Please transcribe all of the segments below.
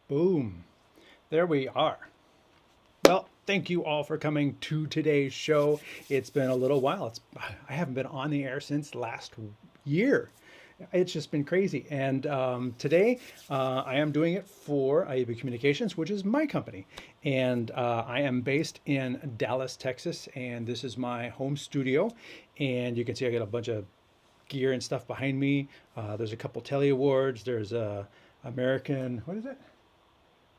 Boom. There we are. Well, thank you all for coming to today's show. It's been a little while. I haven't been on the air since last year. It's just been crazy. And today I am doing it for IEBA Communications, which is my company. And I am based in Dallas, Texas. And this is my home studio. And you can see I got a bunch of gear and stuff behind me. There's a couple Telly Awards. There's a American, what is it?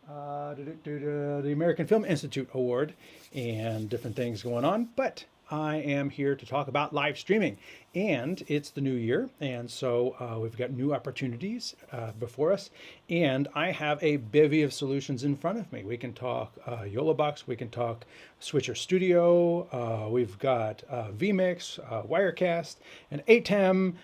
The American Film Institute Award and different things going on. But I am here to talk about live streaming, and it's the new year, and so we've got new opportunities before us. And I have a bevy of solutions in front of me. We can talk YoloBox, we can talk SwitcherStudio, we've got vMix, Wirecast, an ATEM,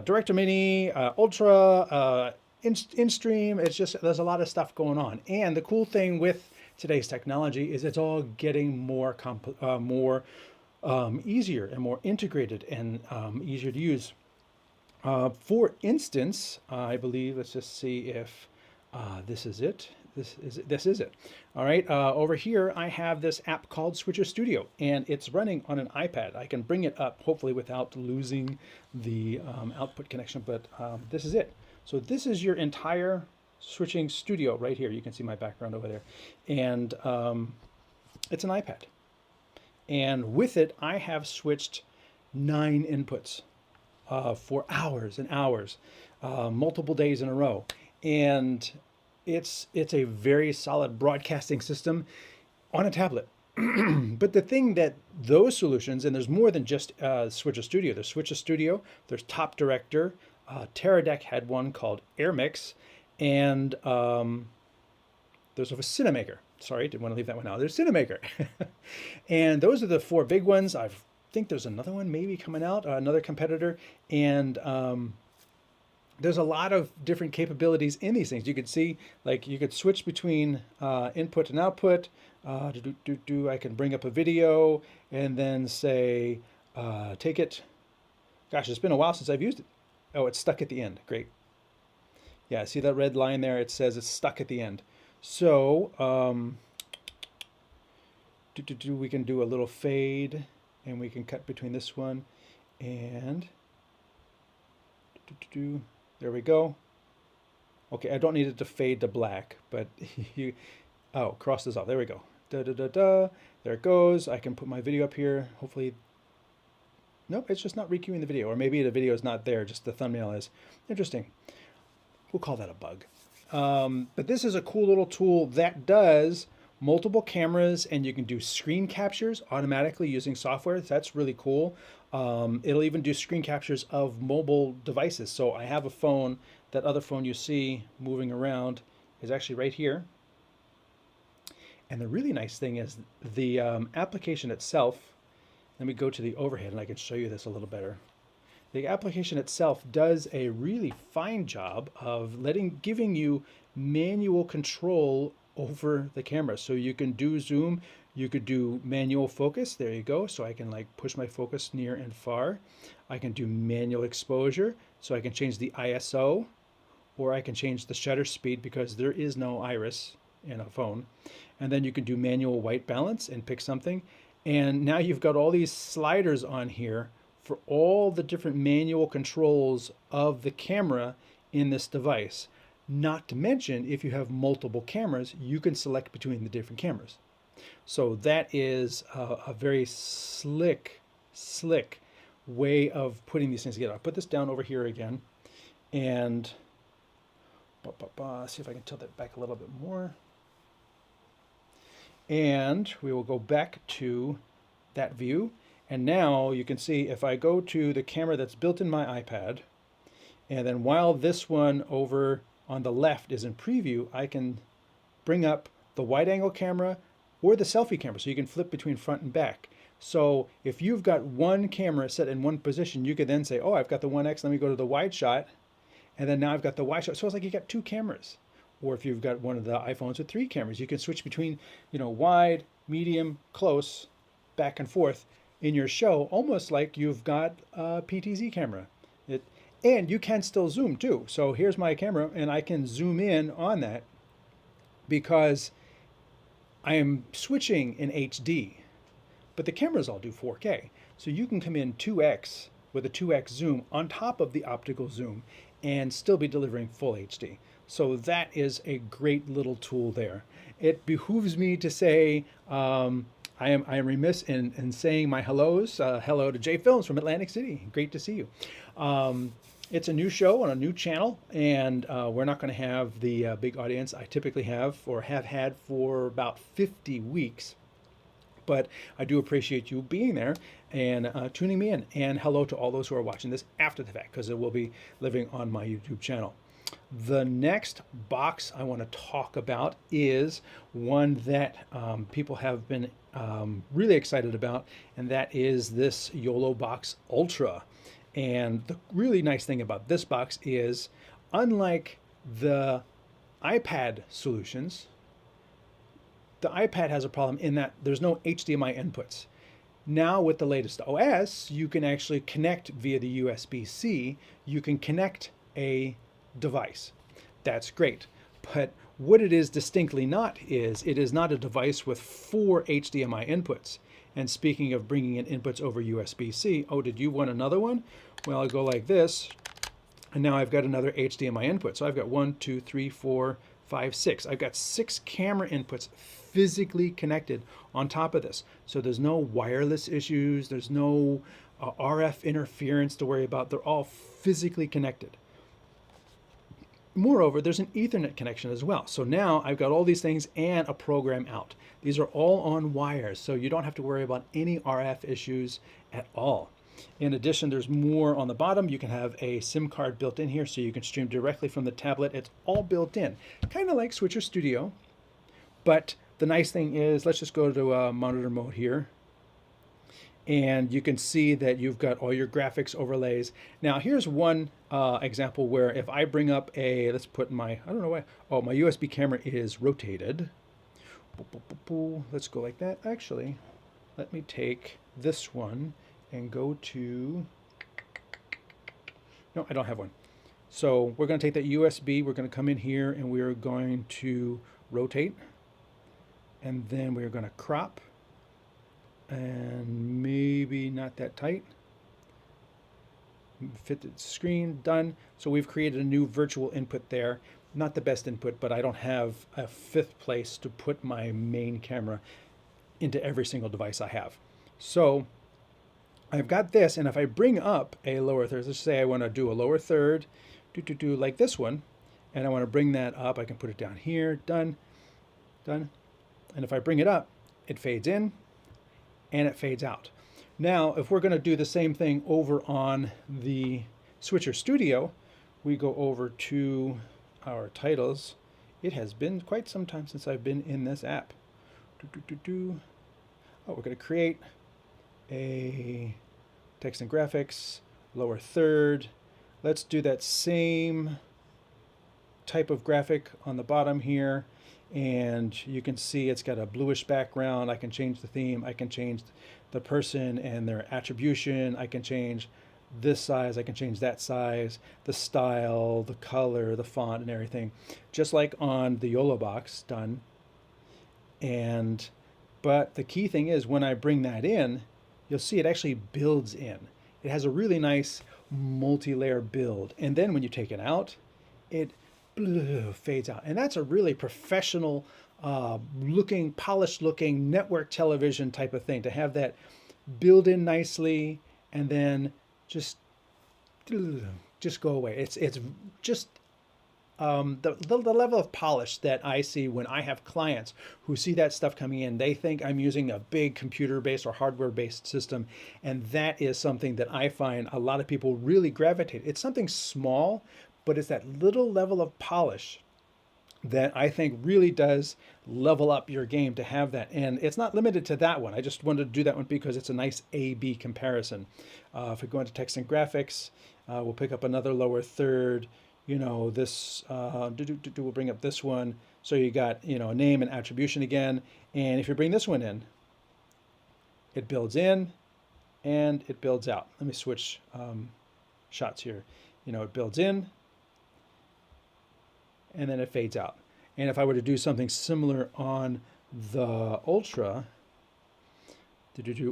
Director Mini, Ultra. In-stream, it's just, there's a lot of stuff going on. And the cool thing with today's technology is it's all getting more easier and more integrated and easier to use. For instance, I believe, let's just see if this is it. This is it. All right, over here I have this app called SwitcherStudio, and it's running on an iPad. I can bring it up, hopefully without losing the output connection, but this is it. So this is your entire switching studio right here. You can see my background over there. And it's an iPad. And with it, I have switched 9 inputs for hours and hours, multiple days in a row. And it's a very solid broadcasting system on a tablet. But the thing that those solutions, and there's more than just SwitcherStudio. There's SwitcherStudio, there's Top Director, Teradek had one called AirMix, and there's a Cinemaker. Sorry, didn't want to leave that one out. There's Cinemaker. And those are the 4 big ones. I think there's another one maybe coming out, another competitor. And there's a lot of different capabilities in these things. You could see, like, you could switch between input and output. I can bring up a video and then say, take it. Gosh, it's been a while since I've used it. Oh, it's stuck at the end. Great. Yeah, see that red line there? It says it's stuck at the end. So we can do a little fade, and we can cut between this one and there we go. Okay, I don't need it to fade to black, but cross this off. There we go. There it goes. I can put my video up here. Hopefully. Nope, it's just not requeuing the video, or maybe the video is not there, just the thumbnail is. Interesting. We'll call that a bug. But this is a cool little tool that does multiple cameras, and you can do screen captures automatically using software. That's really cool. It'll even do screen captures of mobile devices. So I have a phone. That other phone you see moving around is actually right here. And the really nice thing is the application itself. Let me go to the overhead and I can show you this a little better. The application itself does a really fine job of giving you manual control over the camera. So you can do zoom, you could do manual focus. There you go. So I can like push my focus near and far. I can do manual exposure. So I can change the ISO, or I can change the shutter speed because there is no iris in a phone. And then you can do manual white balance and pick something. And now you've got all these sliders on here for all the different manual controls of the camera in this device. Not to mention, if you have multiple cameras, you can select between the different cameras. So that is a very slick way of putting these things together. I'll put this down over here again, and see if I can tilt it back a little bit more. And we will go back to that view. And now you can see if I go to the camera that's built in my iPad, and then while this one over on the left is in preview, I can bring up the wide angle camera or the selfie camera. So you can flip between front and back. So if you've got one camera set in one position, you could then say, oh, I've got the 1X, let me go to the wide shot. And then now I've got the wide shot. So it's like you got 2 cameras. Or if you've got one of the iPhones with 3 cameras, you can switch between, wide, medium, close, back and forth in your show, almost like you've got a PTZ camera. And you can still zoom too. So here's my camera, and I can zoom in on that because I am switching in HD, but the cameras all do 4K. So you can come in 2x with a 2x zoom on top of the optical zoom and still be delivering full HD. So that is a great little tool there. It behooves me to say I am remiss in saying my hellos. Hello to Jay Films from Atlantic City. Great to see you. It's a new show on a new channel, and we're not going to have the big audience I typically have or have had for about 50 weeks. But I do appreciate you being there and tuning me in. And hello to all those who are watching this after the fact, because it will be living on my YouTube channel. The next box I want to talk about is one that people have been really excited about, and that is this YoloBox Ultra. And the really nice thing about this box is, unlike the iPad solutions, the iPad has a problem in that there's no HDMI inputs. Now with the latest OS, you can actually connect via the USB-C. You can connect a device. That's great. But what it is distinctly not is, it is not a device with 4 HDMI inputs. And speaking of bringing in inputs over USB-C, oh, did you want another one? Well, I'll go like this, and now I've got another HDMI input. So I've got 1, 2, 3, 4, 5, 6. I've got 6 camera inputs physically connected on top of this. So there's no wireless issues, there's no RF interference to worry about. They're all physically connected. Moreover, there's an Ethernet connection as well. So now I've got all these things and a program out. These are all on wires, so you don't have to worry about any RF issues at all. In addition, there's more on the bottom. You can have a SIM card built in here, so you can stream directly from the tablet. It's all built in, kind of like SwitcherStudio. But the nice thing is, let's just go to monitor mode here. And you can see that you've got all your graphics overlays. Now here's one example where if I bring up a, let's put my, I don't know why, oh, my USB camera is rotated. Let's go like that. Actually, let me take this one and go to, no, I don't have one. So we're going to take that USB, we're going to come in here and we are going to rotate. And then we're going to crop. And maybe not that tight. Fit the screen, done. So we've created a new virtual input there. Not the best input, but I don't have a 5th place to put my main camera into every single device I have. So I've got this, and if I bring up a lower third, let's say I want to do a lower third, do like this one, and I want to bring that up, I can put it down here, done, done. And if I bring it up, it fades in, and it fades out. Now, if we're going to do the same thing over on the SwitcherStudio, we go over to our titles. It has been quite some time since I've been in this app. Oh, we're going to create a text and graphics, lower third. Let's do that same type of graphic on the bottom here. And you can see it's got a bluish background. I can change the theme. I can change the person and their attribution. I can change this size. I can change that size, the style, the color, the font, and everything. Just like on the YoloBox, done. But the key thing is when I bring that in, you'll see it actually builds in. It has a really nice multi-layer build. And then when you take it out, it fades out. And that's a really professional looking, polished looking network television type of thing, to have that build in nicely and then just go away. It's just the level of polish that I see when I have clients who see that stuff coming in. They think I'm using a big computer-based or hardware-based system, and that is something that I find a lot of people really gravitate. It's something small, but it's that little level of polish that I think really does level up your game to have that. And it's not limited to that one. I just wanted to do that one because it's a nice A-B comparison. If we go into text and graphics, we'll pick up another lower third. You know, this, we'll bring up this one. So you got, you know, a name and attribution again. And if you bring this one in, it builds in and it builds out. Let me switch shots here. You know, it builds in and then it fades out. And if I were to do something similar on the Ultra,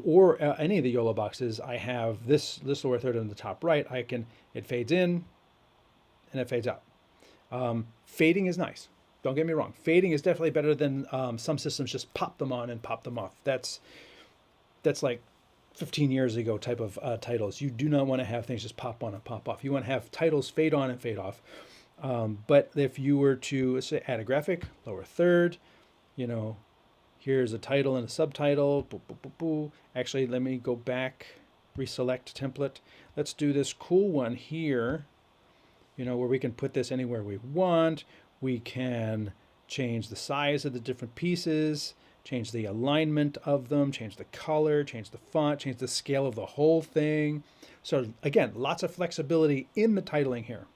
or any of the YoloBoxes, I have this lower third on the top right. It fades in and it fades out. Fading is nice. Don't get me wrong. Fading is definitely better than some systems just pop them on and pop them off. That's like 15 years ago type of titles. You do not want to have things just pop on and pop off. You want to have titles fade on and fade off. But if you were to, let's say, add a graphic, lower third, here's a title and a subtitle. Boo, boo, boo, boo. Actually, let me go back, reselect template. Let's do this cool one here, where we can put this anywhere we want. We can change the size of the different pieces, change the alignment of them, change the color, change the font, change the scale of the whole thing. So again, lots of flexibility in the titling here.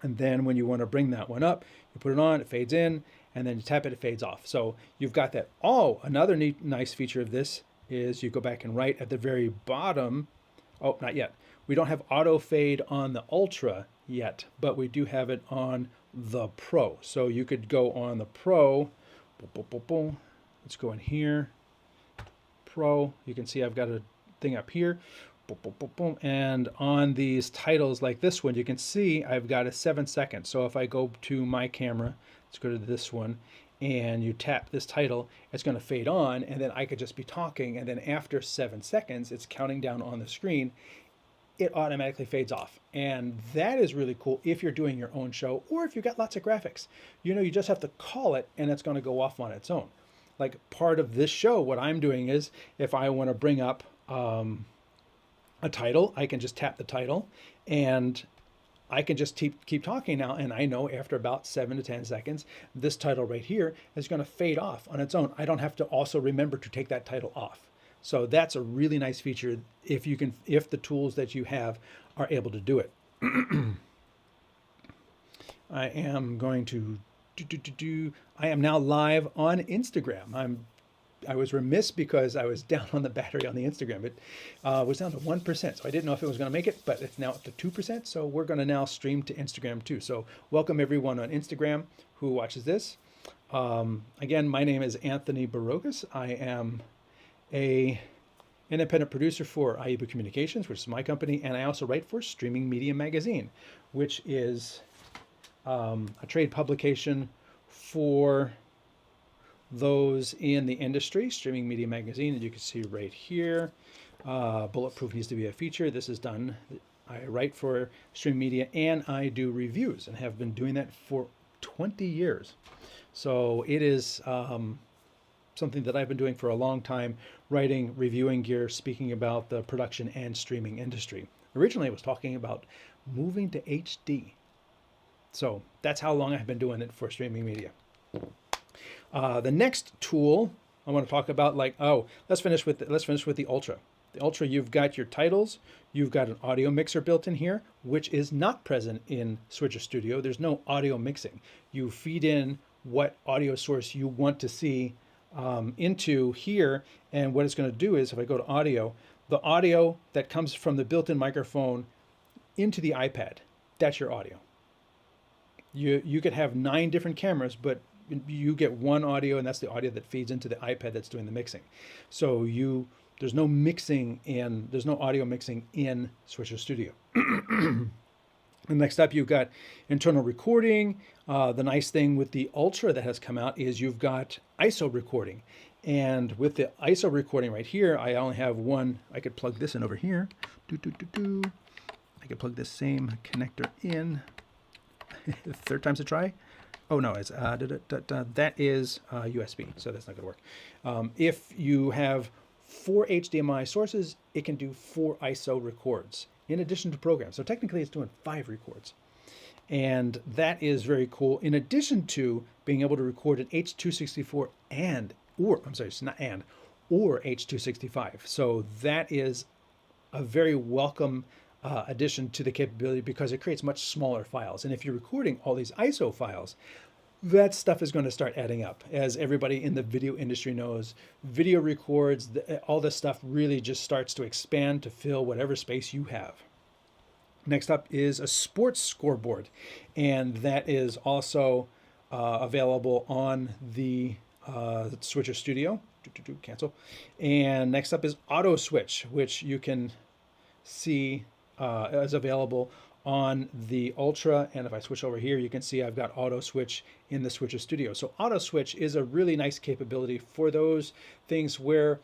And then when you want to bring that one up, you put it on, it fades in, and then you tap it, it fades off. So you've got that. Oh, another nice feature of this is you go back and right at the very bottom. Oh, not yet. We don't have auto fade on the Ultra yet, but we do have it on the Pro. So you could go on the Pro. Boom, boom, boom, boom. Let's go in here. Pro. You can see I've got a thing up here. Boom, boom, boom, boom. And on these titles like this one, you can see I've got a 7 seconds. So if I go to my camera, let's go to this one, and you tap this title, it's going to fade on, and then I could just be talking, and then after 7 seconds, it's counting down on the screen. It automatically fades off. And that is really cool if you're doing your own show, or if you've got lots of graphics. You just have to call it, and it's going to go off on its own. Like part of this show, what I'm doing is if I want to bring up a title, I can just tap the title, and I can just keep talking now, and I know after about 7 to 10 seconds, this title right here is going to fade off on its own. I don't have to also remember to take that title off. So that's a really nice feature if the tools that you have are able to do it. I am going to I am now live on Instagram. I was remiss because I was down on the battery on the Instagram. It was down to 1%, so I didn't know if it was going to make it, but it's now up to 2%. So we're going to now stream to Instagram too. So welcome everyone on Instagram who watches this. Again, my name is Anthony Barogas. I am a independent producer for IEBA Communications, which is my company, and I also write for Streaming Media Magazine, which is a trade publication for those in the industry. Streaming Media Magazine, and you can see right here, bulletproof needs to be a feature. This is done. I write for Streaming Media, and I do reviews, and have been doing that for 20 years. So it is something that I've been doing for a long time, writing, reviewing gear, speaking about the production and streaming industry. Originally, I was talking about moving to HD. So that's how long I've been doing it for Streaming Media. The next tool I want to talk about, let's finish with the Ultra. The Ultra, you've got your titles, you've got an audio mixer built in here, which is not present in SwitcherStudio. There's no audio mixing. You feed in what audio source you want to see into here, and what it's going to do is, if I go to audio, the audio that comes from the built-in microphone into the iPad, that's your audio. You could have 9 different cameras, but you get one audio, and that's the audio that feeds into the iPad that's doing the mixing. So there's no audio mixing in SwitcherStudio. And next up, you've got internal recording. The nice thing with the Ultra that has come out is you've got ISO recording. And with the ISO recording right here, I only have one. I could plug this in over here. I could plug this same connector in. Third time's a try. Oh no, it's that is USB, so that's not going to work. If you have 4 HDMI sources, it can do 4 ISO records in addition to programs. So technically it's doing 5 records. And that is very cool. In addition to being able to record an H.264 or H.265. So that is a very welcome addition to the capability, because it creates much smaller files. And if you're recording all these ISO files, that stuff is going to start adding up. As everybody in the video industry knows, video records, all this stuff really just starts to expand to fill whatever space you have. Next up is a sports scoreboard, and that is also available on the SwitcherStudio. Cancel. And next up is Auto Switch, which you can see is available on the Ultra. And if I switch over here, you can see I've got Auto Switch in the SwitcherStudio. So Auto Switch is a really nice capability for those things where,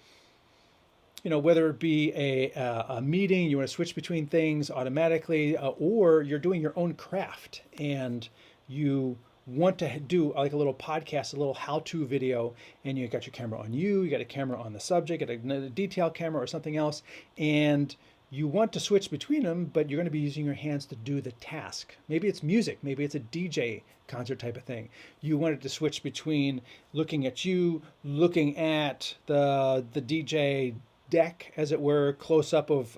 you know, whether it be a meeting, you want to switch between things automatically, or you're doing your own craft and you want to do like a little podcast, a little how-to video, and you got your camera on you got a camera on the subject, got a detail camera or something else, and you want to switch between them, but you're going to be using your hands to do the task. Maybe it's music, maybe it's a DJ concert type of thing. You wanted to switch between looking at you, looking at the DJ deck, as it were, close up of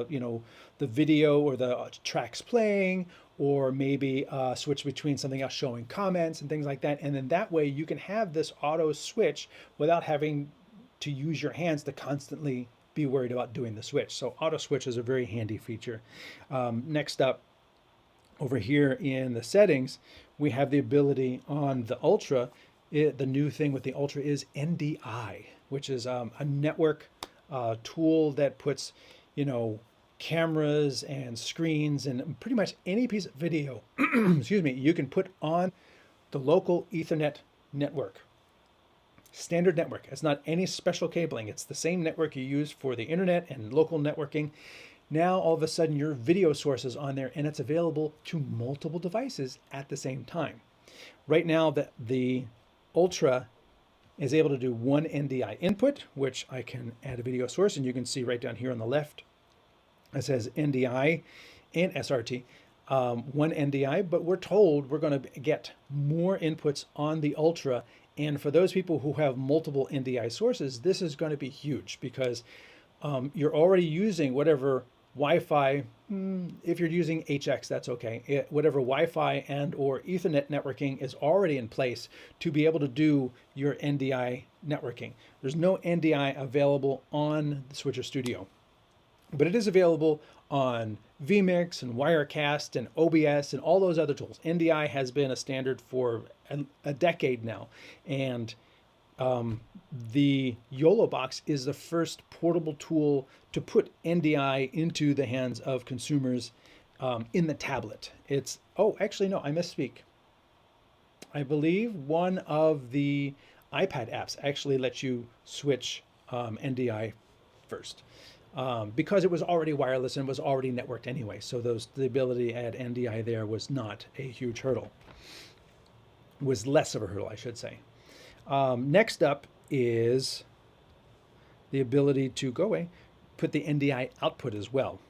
you know, the video or the tracks playing, or maybe switch between something else showing comments and things like that. And then that way you can have this auto switch without having to use your hands to constantly be worried about doing the switch. So auto switch is a very handy feature. Next up, over here in the settings, we have the ability on the Ultra. The new thing with the Ultra is NDI, which is a network tool that puts, you know, cameras and screens and pretty much any piece of video, excuse me, you can put on the local Ethernet network. Standard network. It's not any special cabling. It's the same network you use for the internet and local networking. Now all of a sudden your video source is on there and it's available to multiple devices at the same time. Right now the Ultra is able to do one NDI input, which I can add a video source, and you can see right down here on the left it says NDI and SRT, one NDI, but we're told we're going to get more inputs on the Ultra. And for those people who have multiple NDI sources, this is going to be huge because you're already using whatever Wi-Fi, if you're using HX, that's okay. Whatever Wi-Fi and or Ethernet networking is already in place to be able to do your NDI networking. There's no NDI available on the SwitcherStudio, but it is available on vMix and Wirecast and OBS and all those other tools. NDI has been a standard for a decade now, and the YoloBox is the first portable tool to put NDI into the hands of consumers in the tablet. It's, oh, actually, no, I misspeak. I believe one of the iPad apps actually lets you switch NDI first. Because it was already wireless and was already networked anyway. So the ability to add NDI there was not a huge hurdle. Was less of a hurdle, I should say. Next up is the ability to go away, put the NDI output as well.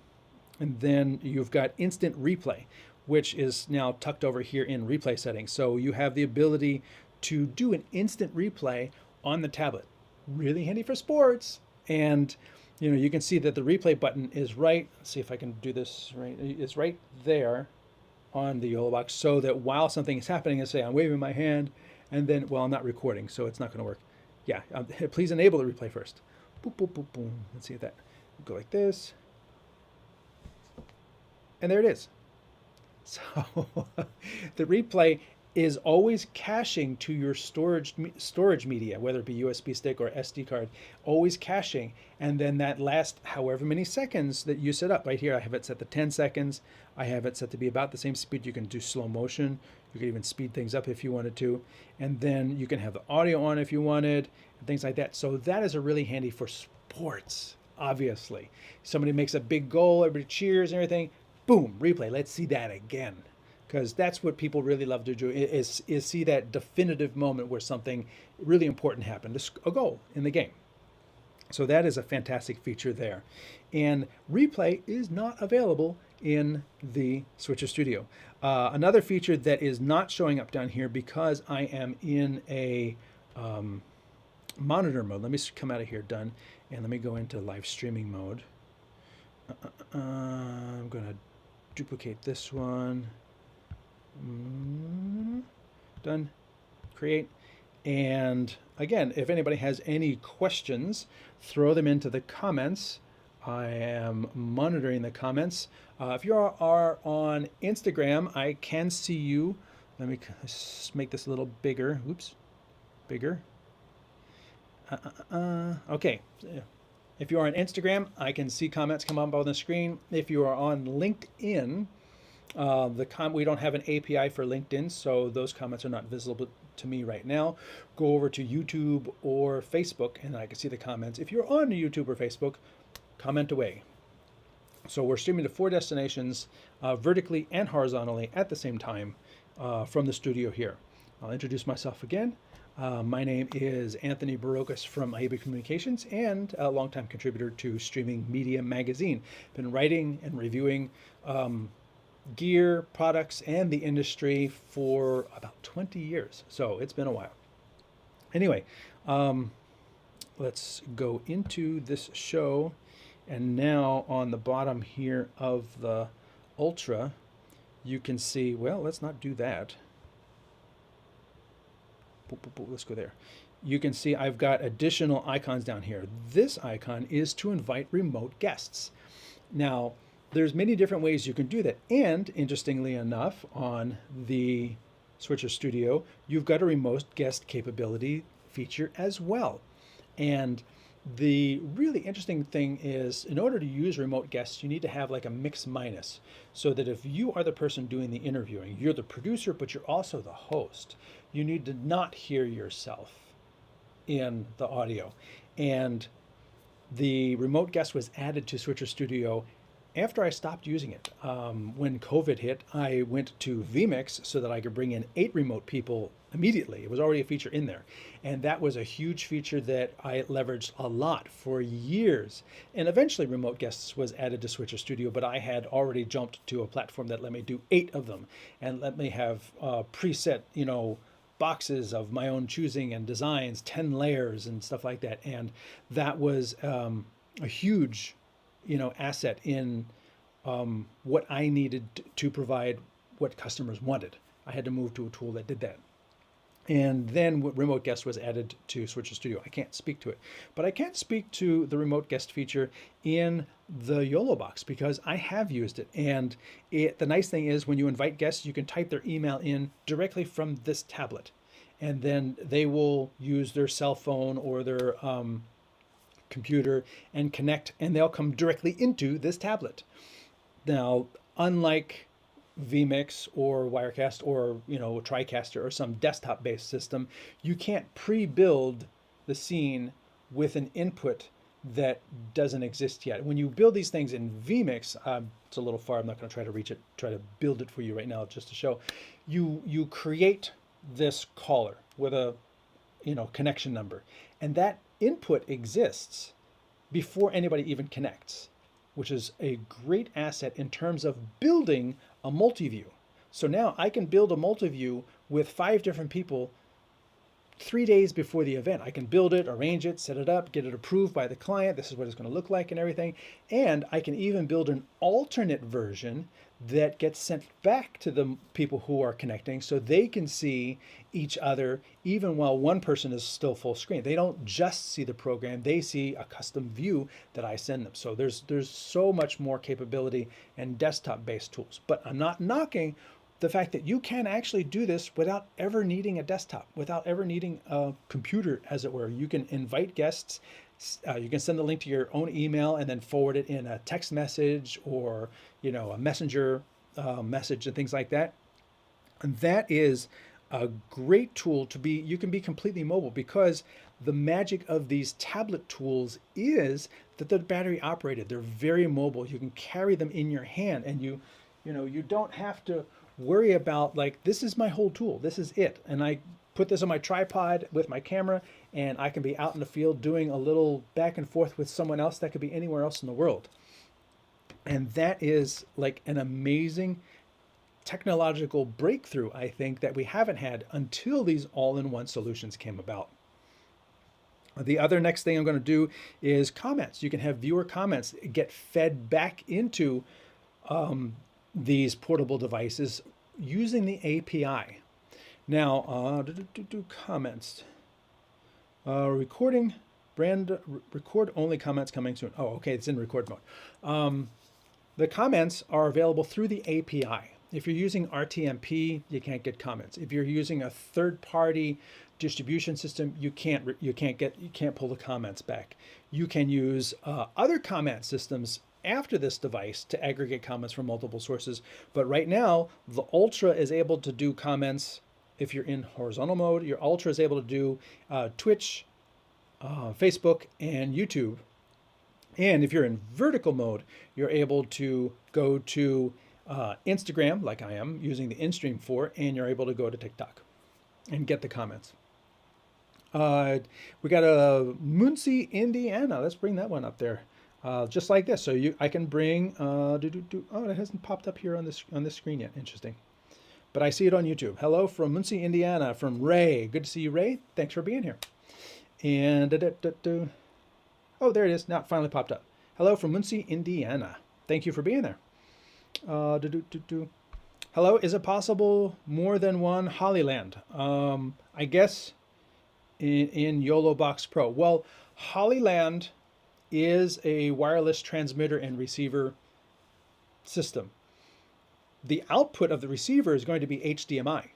And then you've got instant replay, which is now tucked over here in replay settings. So you have the ability to do an instant replay on the tablet. Really handy for sports. And you know, you can see that the replay button is right. Let's see if I can do this right. It's right there on the YoloBox, so that while something is happening, I say I'm waving my hand, and then, well, I'm not recording, so it's not going to work. Yeah, please enable the replay first. Boop, boop, boop, boom. Let's see if that go like this, and there it is. So the replay is always caching to your storage media, whether it be USB stick or SD card, always caching. And then that last however many seconds that you set up, right here, I have it set to 10 seconds. I have it set to be about the same speed. You can do slow motion. You can even speed things up if you wanted to. And then you can have the audio on if you wanted, and things like that. So that is a really handy for sports, obviously. Somebody makes a big goal, everybody cheers and everything. Boom, replay, let's see that again. Because that's what people really love to do, is see that definitive moment where something really important happened, a goal in the game. So that is a fantastic feature there. And replay is not available in the SwitcherStudio. Another feature that is not showing up down here because I am in a monitor mode. Let me come out of here, done. And let me go into live streaming mode. I'm going to duplicate this one. Done. Create. And again, if anybody has any questions, throw them into the comments. I am monitoring the comments. If you are on Instagram, I can see you Let me make this a little bigger. Oops, bigger. Okay. If you are on Instagram, I can see comments come up on the screen. If you are on LinkedIn, we don't have an API for LinkedIn, so those comments are not visible to me right now. Go over to YouTube or Facebook, and I can see the comments. If you're on YouTube or Facebook, comment away. So we're streaming to 4 destinations, vertically and horizontally at the same time from the studio here. I'll introduce myself again. My name is Anthony Barocas from IEBA Communications and a longtime contributor to Streaming Media Magazine. Been writing and reviewing gear, products, and the industry for about 20 years. So it's been a while. Anyway, let's go into this show. And now on the bottom here of the Ultra, you can see, well, let's not do that. Let's go there. You can see I've got additional icons down here. This icon is to invite remote guests. Now, there's many different ways you can do that. And interestingly enough, on the SwitcherStudio, you've got a remote guest capability feature as well. And the really interesting thing is, in order to use remote guests, you need to have like a mix minus, so that if you are the person doing the interviewing, you're the producer, but you're also the host. You need to not hear yourself in the audio. And the remote guest was added to SwitcherStudio after I stopped using it. When COVID hit, I went to vMix so that I could bring in 8 remote people immediately. It was already a feature in there. And that was a huge feature that I leveraged a lot for years. And eventually remote guests was added to SwitcherStudio, but I had already jumped to a platform that let me do 8 of them and let me have preset, boxes of my own choosing and designs, 10 layers and stuff like that. And that was a huge asset in what I needed to provide what customers wanted. I had to move to a tool that did that. And then remote guest was added to SwitcherStudio. I can't speak to it, but I can speak to the remote guest feature in the YoloBox because I have used it. And the nice thing is when you invite guests, you can type their email in directly from this tablet, and then they will use their cell phone or their computer and connect, and they'll come directly into this tablet. Now, unlike vMix or Wirecast or TriCaster or some desktop-based system, you can't pre-build the scene with an input that doesn't exist yet. When you build these things in vMix, it's a little far. I'm not going to try to build it for you right now, just to show. You create this caller with a connection number, and that input exists before anybody even connects, which is a great asset in terms of building a multi-view. So now I can build a multi-view with 5 different people 3 days before the event. I can build it, arrange it, set it up, get it approved by the client. This is what it's going to look like and everything. And I can even build an alternate version that gets sent back to the people who are connecting so they can see each other even while one person is still full screen. They don't just see the program, they see a custom view that I send them. So there's so much more capability in desktop-based tools. But I'm not knocking the fact that you can actually do this without ever needing a desktop, without ever needing a computer, as it were. You can invite guests. You can send the link to your own email and then forward it in a text message or a messenger message and things like that. And that is a great tool to be. You can be completely mobile, because the magic of these tablet tools is that they're battery operated. They're very mobile. You can carry them in your hand, and you don't have to worry about, like, this is my whole tool, this is it, and I put this on my tripod with my camera, and I can be out in the field doing a little back and forth with someone else that could be anywhere else in the world. And that is like an amazing technological breakthrough, I think, that we haven't had until these all-in-one solutions came about. The other next thing I'm going to do is comments. You can have viewer comments get fed back into these portable devices using the API. Now, comments. Recording, record only comments coming soon. Oh, okay, it's in record mode. The comments are available through the API. If you're using RTMP, you can't get comments. If you're using a third-party distribution system, you can't pull the comments back. You can use other comment systems after this device to aggregate comments from multiple sources. But right now, the Ultra is able to do comments. If you're in horizontal mode, your Ultra is able to do Twitch, Facebook, and YouTube. And if you're in vertical mode, you're able to go to Instagram, like I am using the InStream for, and you're able to go to TikTok and get the comments. We got a Muncie, Indiana. Let's bring that one up there, just like this. So I can bring. Oh, it hasn't popped up here on this screen yet. Interesting, but I see it on YouTube. Hello from Muncie, Indiana, from Ray. Good to see you, Ray. Thanks for being here. And oh, there it is. Now it finally popped up. Hello from Muncie, Indiana. Thank you for being there. Hello, is it possible more than one Hollyland? I guess in YoloBox Pro. Well, Hollyland is a wireless transmitter and receiver system. The output of the receiver is going to be HDMI,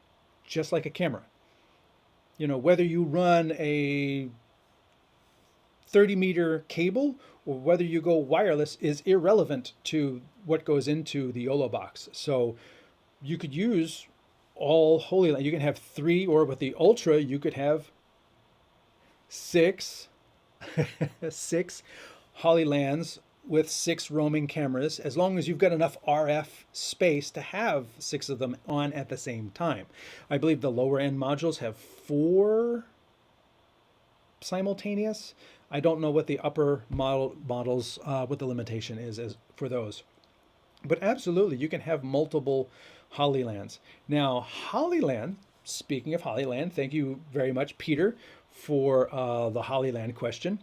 just like a camera. You know, whether you run a 30-meter cable or whether you go wireless is irrelevant to what goes into the YoloBox. So you could use all Holyland. You can have 3, or with the Ultra, you could have 6 Holylands with 6 roaming cameras, as long as you've got enough RF space to have 6 of them on at the same time. I believe the lower end modules have 4 simultaneous. I don't know what the upper models, what the limitation is for those. But absolutely, you can have multiple Holylands. Now, Holyland, speaking of Holyland, thank you very much, Peter, for the Holyland question.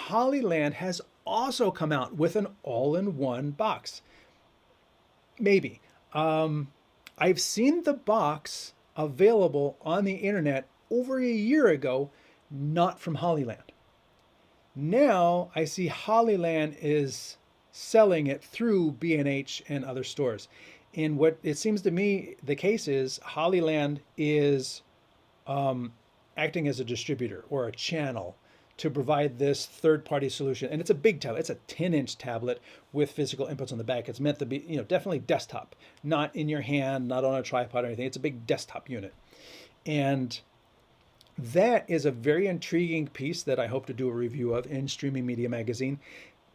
Holyland has also come out with an all-in-one box. Maybe. I've seen the box available on the internet over a year ago, not from Holyland. Now I see Holyland is selling it through B&H and other stores. And what it seems to me the case is, Holyland is acting as a distributor or a channel to provide this third-party solution. And it's a big tablet. It's a 10-inch tablet with physical inputs on the back. It's meant to be, definitely desktop, not in your hand, not on a tripod or anything. It's a big desktop unit. And that is a very intriguing piece that I hope to do a review of in Streaming Media Magazine,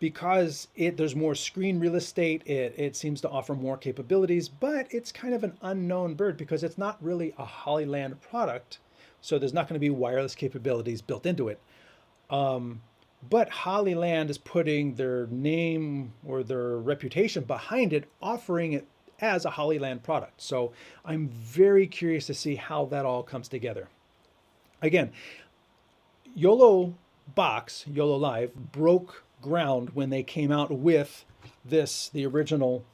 because there's more screen real estate. It seems to offer more capabilities, but it's kind of an unknown bird because it's not really a Holyland product. So there's not going to be wireless capabilities built into it. But Holyland is putting their name or their reputation behind it, offering it as a Holyland product. So I'm very curious to see how that all comes together. Again, YoloBox, YoloLive, broke ground when they came out with the original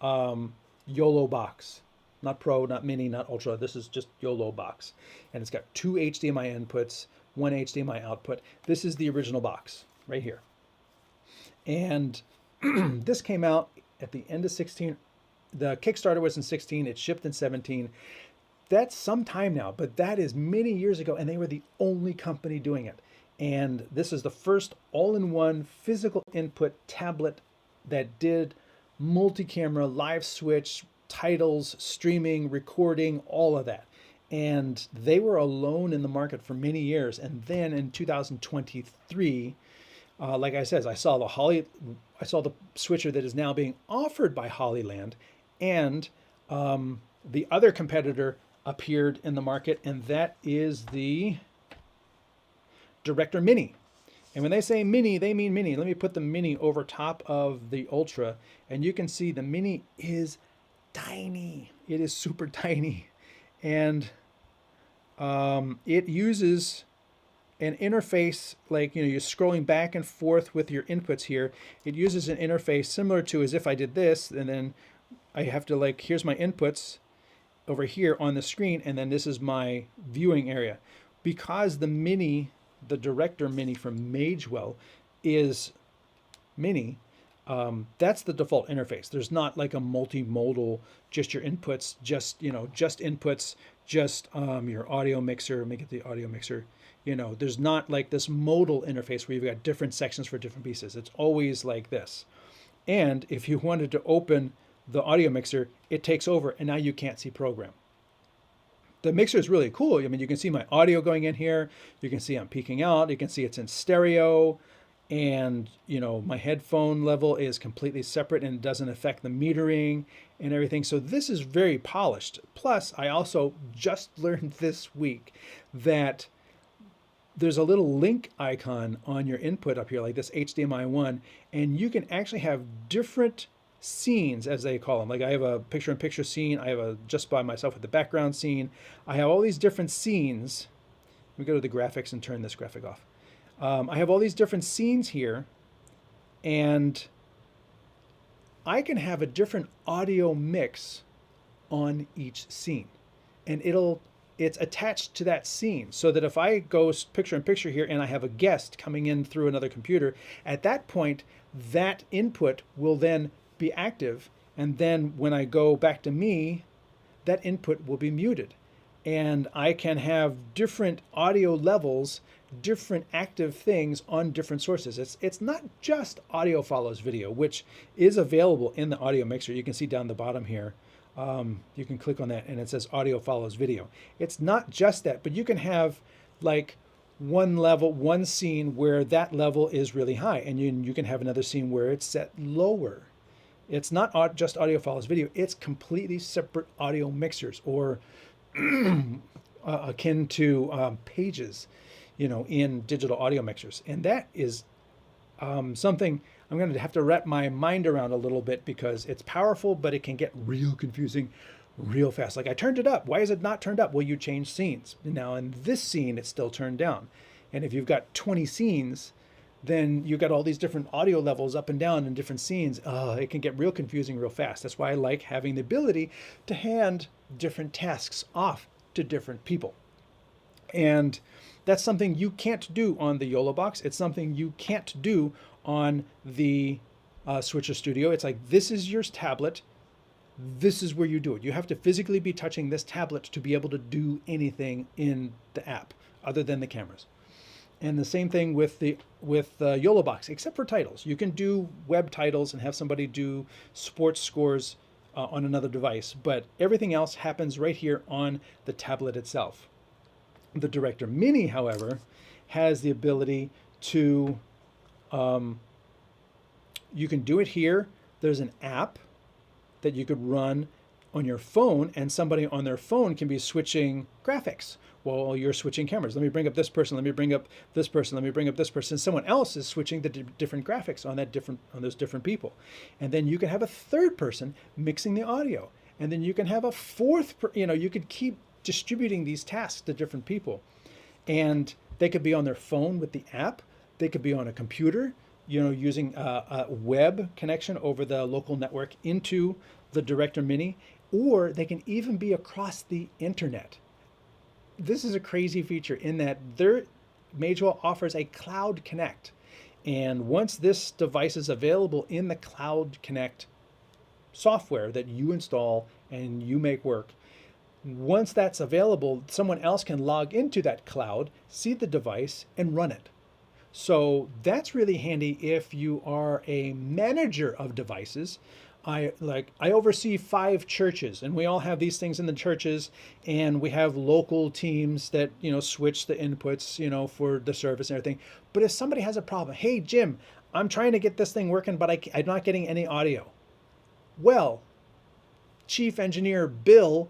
YoloBox. Not Pro, not Mini, not Ultra. This is just YoloBox. And it's got 2 HDMI inputs, 1 HDMI output. This is the original box right here. And this came out at the end of 16. The Kickstarter was in 16. It shipped in 17. That's some time now, but that is many years ago, and they were the only company doing it. And this is the first all-in-one physical input tablet that did multi-camera, live switch, titles, streaming, recording, all of that. And they were alone in the market for many years. And then in 2023, like I said, I saw the switcher that is now being offered by Holyland, and the other competitor appeared in the market, and that is the Director Mini. And when they say Mini, they mean Mini. Let me put the Mini over top of the Ultra, and you can see the Mini is tiny. It is super tiny. And it uses an interface, like, you're scrolling back and forth with your inputs here. It uses an interface similar to as if I did this, and then I have to, here's my inputs over here on the screen, and then this is my viewing area. Because the Mini, the Director Mini from Magewell, is Mini, That's the default interface. There's not like a multimodal, just your inputs, just, just inputs, just your audio mixer, make it the audio mixer. There's not like this modal interface where you've got different sections for different pieces. It's always like this. And if you wanted to open the audio mixer, it takes over and now you can't see program. The mixer is really cool. I mean, you can see my audio going in here. You can see I'm peeking out. You can see it's in stereo. And, my headphone level is completely separate and it doesn't affect the metering and everything. So this is very polished. Plus, I also just learned this week that there's a little link icon on your input up here, like this HDMI 1, and you can actually have different scenes, as they call them. Like I have a picture-in-picture scene. I have a just by myself with the background scene. I have all these different scenes. Let me go to the graphics and turn this graphic off. I have all these different scenes here, and I can have a different audio mix on each scene, and it's attached to that scene, so that if I go picture in picture here and I have a guest coming in through another computer, at that point, that input will then be active, and then when I go back to me, that input will be muted. And I can have different audio levels, different active things on different sources. It's not just audio follows video, which is available in the audio mixer. You can see down the bottom here. You can click on that and it says audio follows video. It's not just that, but you can have like one scene where that level is really high, and you can have another scene where it's set lower. It's not just audio follows video. It's completely separate audio mixers, or akin to pages, in digital audio mixers. And that is something I'm going to have to wrap my mind around a little bit, because it's powerful, but it can get real confusing real fast. Like I turned it up. Why is it not turned up? Well, you changed scenes. Now in this scene, it's still turned down. And if you've got 20 scenes, then you've got all these different audio levels up and down in different scenes. It can get real confusing real fast. That's why I like having the ability to hand different tasks off to different people. And that's something you can't do on the YoloBox. It's something you can't do on the SwitcherStudio. It's like, this is your tablet. This is where you do it. You have to physically be touching this tablet to be able to do anything in the app other than the cameras. And the same thing with the YoloBox, except for titles. You can do web titles and have somebody do sports scores on another device, but everything else happens right here on the tablet itself. The Director Mini, however, has the ability to, you can do it here. There's an app that you could run on your phone, and somebody on their phone can be switching graphics while you're switching cameras. Let me bring up this person, let me bring up this person, let me bring up this person. Someone else is switching the different graphics on those different people. And then you can have a third person mixing the audio. And then you can have a fourth, you could keep distributing these tasks to different people. And they could be on their phone with the app. They could be on a computer, using a web connection over the local network into the Director Mini, or they can even be across the internet. This is a crazy feature in that Magewell offers a Cloud Connect. And once this device is available in the Cloud Connect software that you install and you make work, once that's available, someone else can log into that cloud, see the device, and run it. So that's really handy if you are a manager of devices. I oversee 5 churches, and we all have these things in the churches, and we have local teams that, switch the inputs, for the service and everything. But if somebody has a problem, hey, Jim, I'm trying to get this thing working, but I'm not getting any audio. Well, Chief Engineer Bill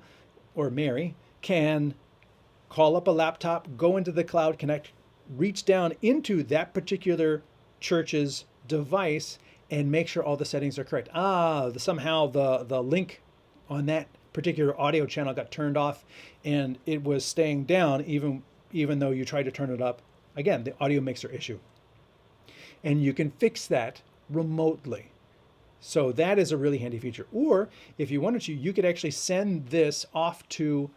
or Mary can call up a laptop, go into the Cloud Connect, reach down into that particular church's device, and make sure all the settings are correct. Somehow the link on that particular audio channel got turned off, and it was staying down even though you tried to turn it up. Again, the audio mixer issue. And you can fix that remotely. So that is a really handy feature. Or if you wanted to, you could actually send this off to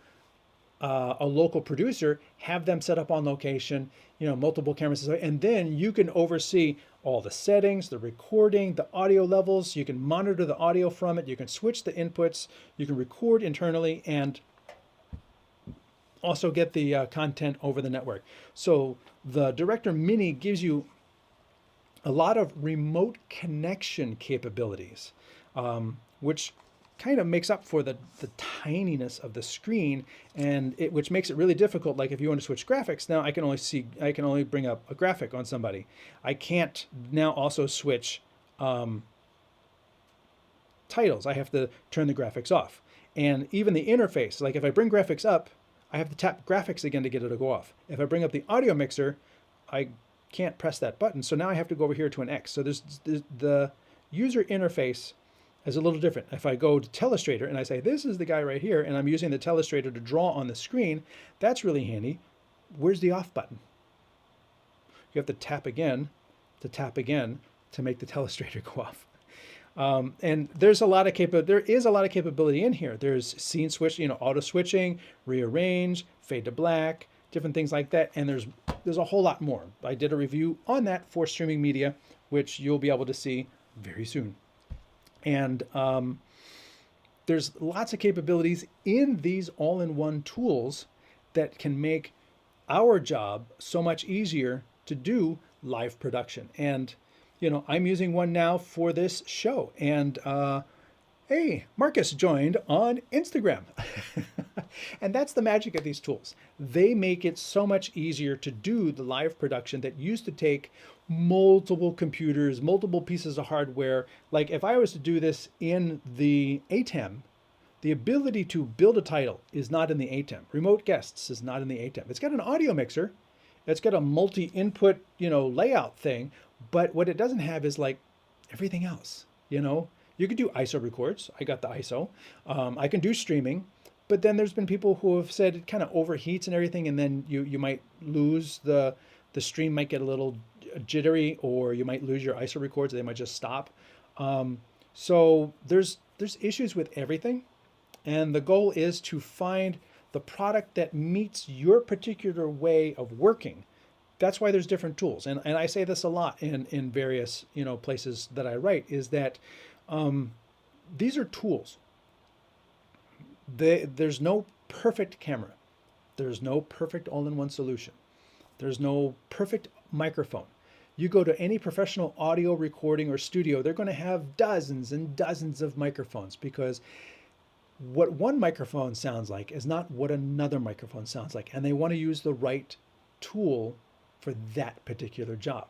a local producer, have them set up on location, multiple cameras, and then you can oversee all the settings, the recording, the audio levels. You can monitor the audio from it. You can switch the inputs. You can record internally and also get the content over the network. So the Director Mini gives you a lot of remote connection capabilities, which kind of makes up for the tininess of the screen, and which makes it really difficult. Like if you want to switch graphics, now I can only bring up a graphic on somebody. I can't now also switch titles. I have to turn the graphics off. And even the interface, like if I bring graphics up, I have to tap graphics again to get it to go off. If I bring up the audio mixer, I can't press that button. So now I have to go over here to an X. So the user interface is a little different. If I go to Telestrator and I say, this is the guy right here, and I'm using the Telestrator to draw on the screen, that's really handy. Where's the off button? You have to tap again to make the Telestrator go off. And there's a lot of there is a lot of capability in here. There's scene switch, auto switching, rearrange, fade to black, different things like that. And there's a whole lot more. I did a review on that for streaming media, which you'll be able to see very soon. And there's lots of capabilities in these all-in-one tools that can make our job so much easier to do live production. And I'm using one now for this show, and hey, Marcus joined on Instagram. And that's the magic of these tools. They make it so much easier to do the live production that used to take multiple computers, multiple pieces of hardware. Like if I was to do this in the ATEM, the ability to build a title is not in the ATEM. Remote guests is not in the ATEM. It's got an audio mixer. It's got a multi-input, layout thing. But what it doesn't have is like everything else. You could do ISO records. I got the ISO. I can do streaming. But then there's been people who have said it kind of overheats and everything, and then you might lose the stream might get a little jittery, or you might lose your ISO records. They might just stop. So there's issues with everything, and the goal is to find the product that meets your particular way of working. That's why there's different tools, and I say this a lot in various places that I write, is that these are tools. There's no perfect camera. There's no perfect all-in-one solution. There's no perfect microphone. You go to any professional audio recording or studio, they're going to have dozens and dozens of microphones, because what one microphone sounds like is not what another microphone sounds like, and they want to use the right tool for that particular job.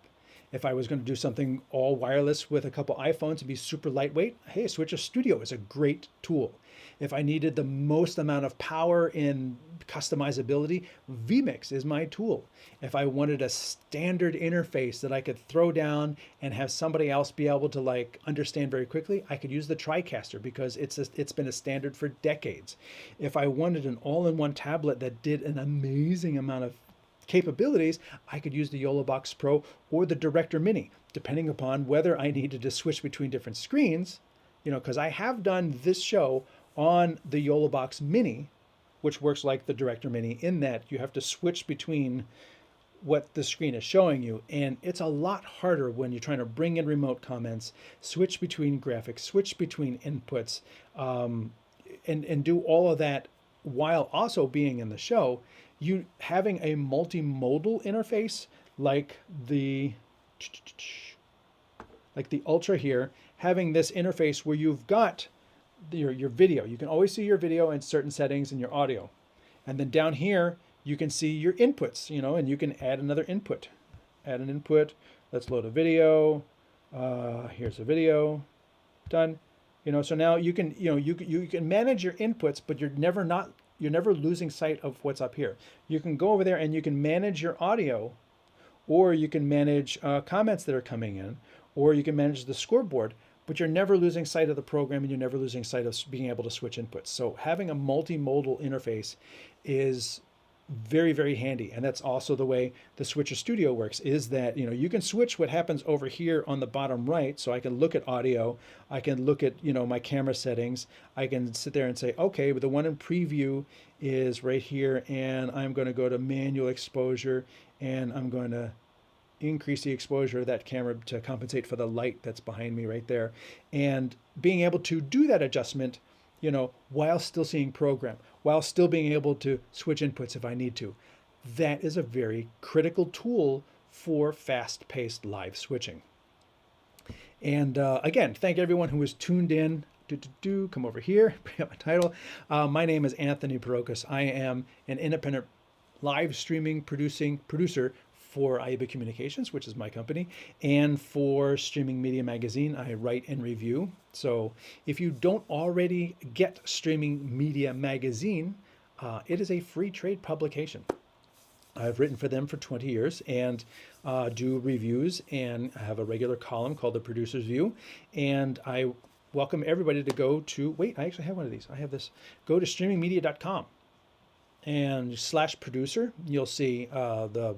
If I was going to do something all wireless with a couple iPhones and be super lightweight, hey, SwitcherStudio is a great tool. If I needed the most amount of power in customizability, vMix is my tool. If I wanted a standard interface that I could throw down and have somebody else be able to understand very quickly, I could use the TriCaster, because it's been a standard for decades. If I wanted an all-in-one tablet that did an amazing amount of capabilities, I could use the YoloBox Pro or the Director Mini, depending upon whether I needed to switch between different screens, because I have done this show on the YoloBox Mini, which works like the Director Mini in that you have to switch between what the screen is showing you. And it's a lot harder when you're trying to bring in remote comments, switch between graphics, switch between inputs, and do all of that while also being in the show. You having a multimodal interface like the Ultra here, having this interface where you've got your video. You can always see your video in certain settings and your audio. And then down here, you can see your inputs, and you can add another input. Add an input. Let's load a video. Here's a video. Done. So now you can, you can manage your inputs, but you're never losing sight of what's up here. You can go over there and you can manage your audio, or you can manage comments that are coming in, or you can manage the scoreboard, but you're never losing sight of the program, and you're never losing sight of being able to switch inputs. So having a multimodal interface is very, very handy. And that's also the way the SwitcherStudio works, is that, you know, you can switch what happens over here on the bottom right. So I can look at audio, I can look at, you know, my camera settings. I can sit there and say, okay, but the one in preview is right here, and I'm going to go to manual exposure, and I'm going to increase the exposure of that camera to compensate for the light that's behind me right there. And being able to do that adjustment, you know, while still seeing program, while still being able to switch inputs if I need to. That is a very critical tool for fast-paced live switching. And again, thank everyone who was tuned in. Come over here, bring up my title. My name is Anthony Barocas. I am an independent live streaming producer for IEBA Communications, which is my company, and for Streaming Media Magazine. I write and review. So if you don't already get Streaming Media Magazine, it is a free trade publication. I've written for them for 20 years and do reviews, and I have a regular column called The Producer's View. And I welcome everybody to go to, wait, I actually have one of these. I have this. Go to streamingmedia.com and /producer. You'll see the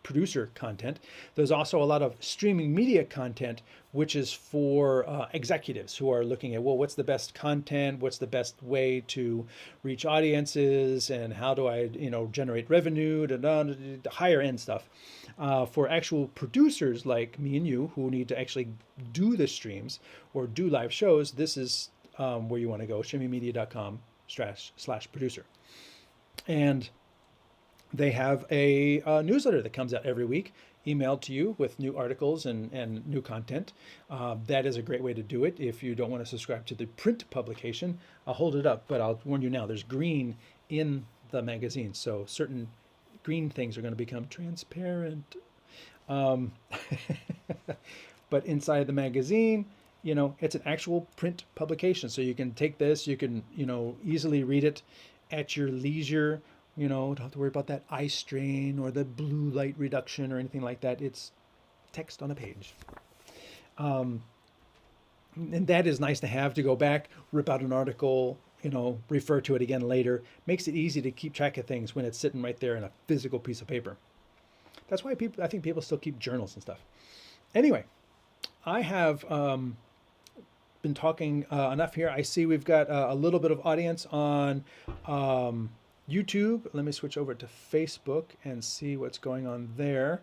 producer content. There's also a lot of streaming media content, which is for executives who are looking at, well, what's the best content? What's the best way to reach audiences? And how do I, you know, generate revenue? The higher end stuff. For actual producers like me and you who need to actually do the streams or do live shows, this is where you want to go, streamingmedia.com/producer. And they have a newsletter that comes out every week, emailed to you with new articles and new content. That is a great way to do it. If you don't want to subscribe to the print publication, I'll hold it up, but I'll warn you now, there's green in the magazine. So certain green things are going to become transparent. But inside the magazine, you know, it's an actual print publication. So you can take this, you can, you know, easily read it at your leisure. You know, don't have to worry about that eye strain or the blue light reduction or anything like that. It's text on a page. And that is nice to have, to go back, rip out an article, you know, refer to it again later. Makes it easy to keep track of things when it's sitting right there in a physical piece of paper. That's why I think people still keep journals and stuff. Anyway, I have been talking enough here. I see we've got a little bit of audience on YouTube. Let me switch over to Facebook and see what's going on there.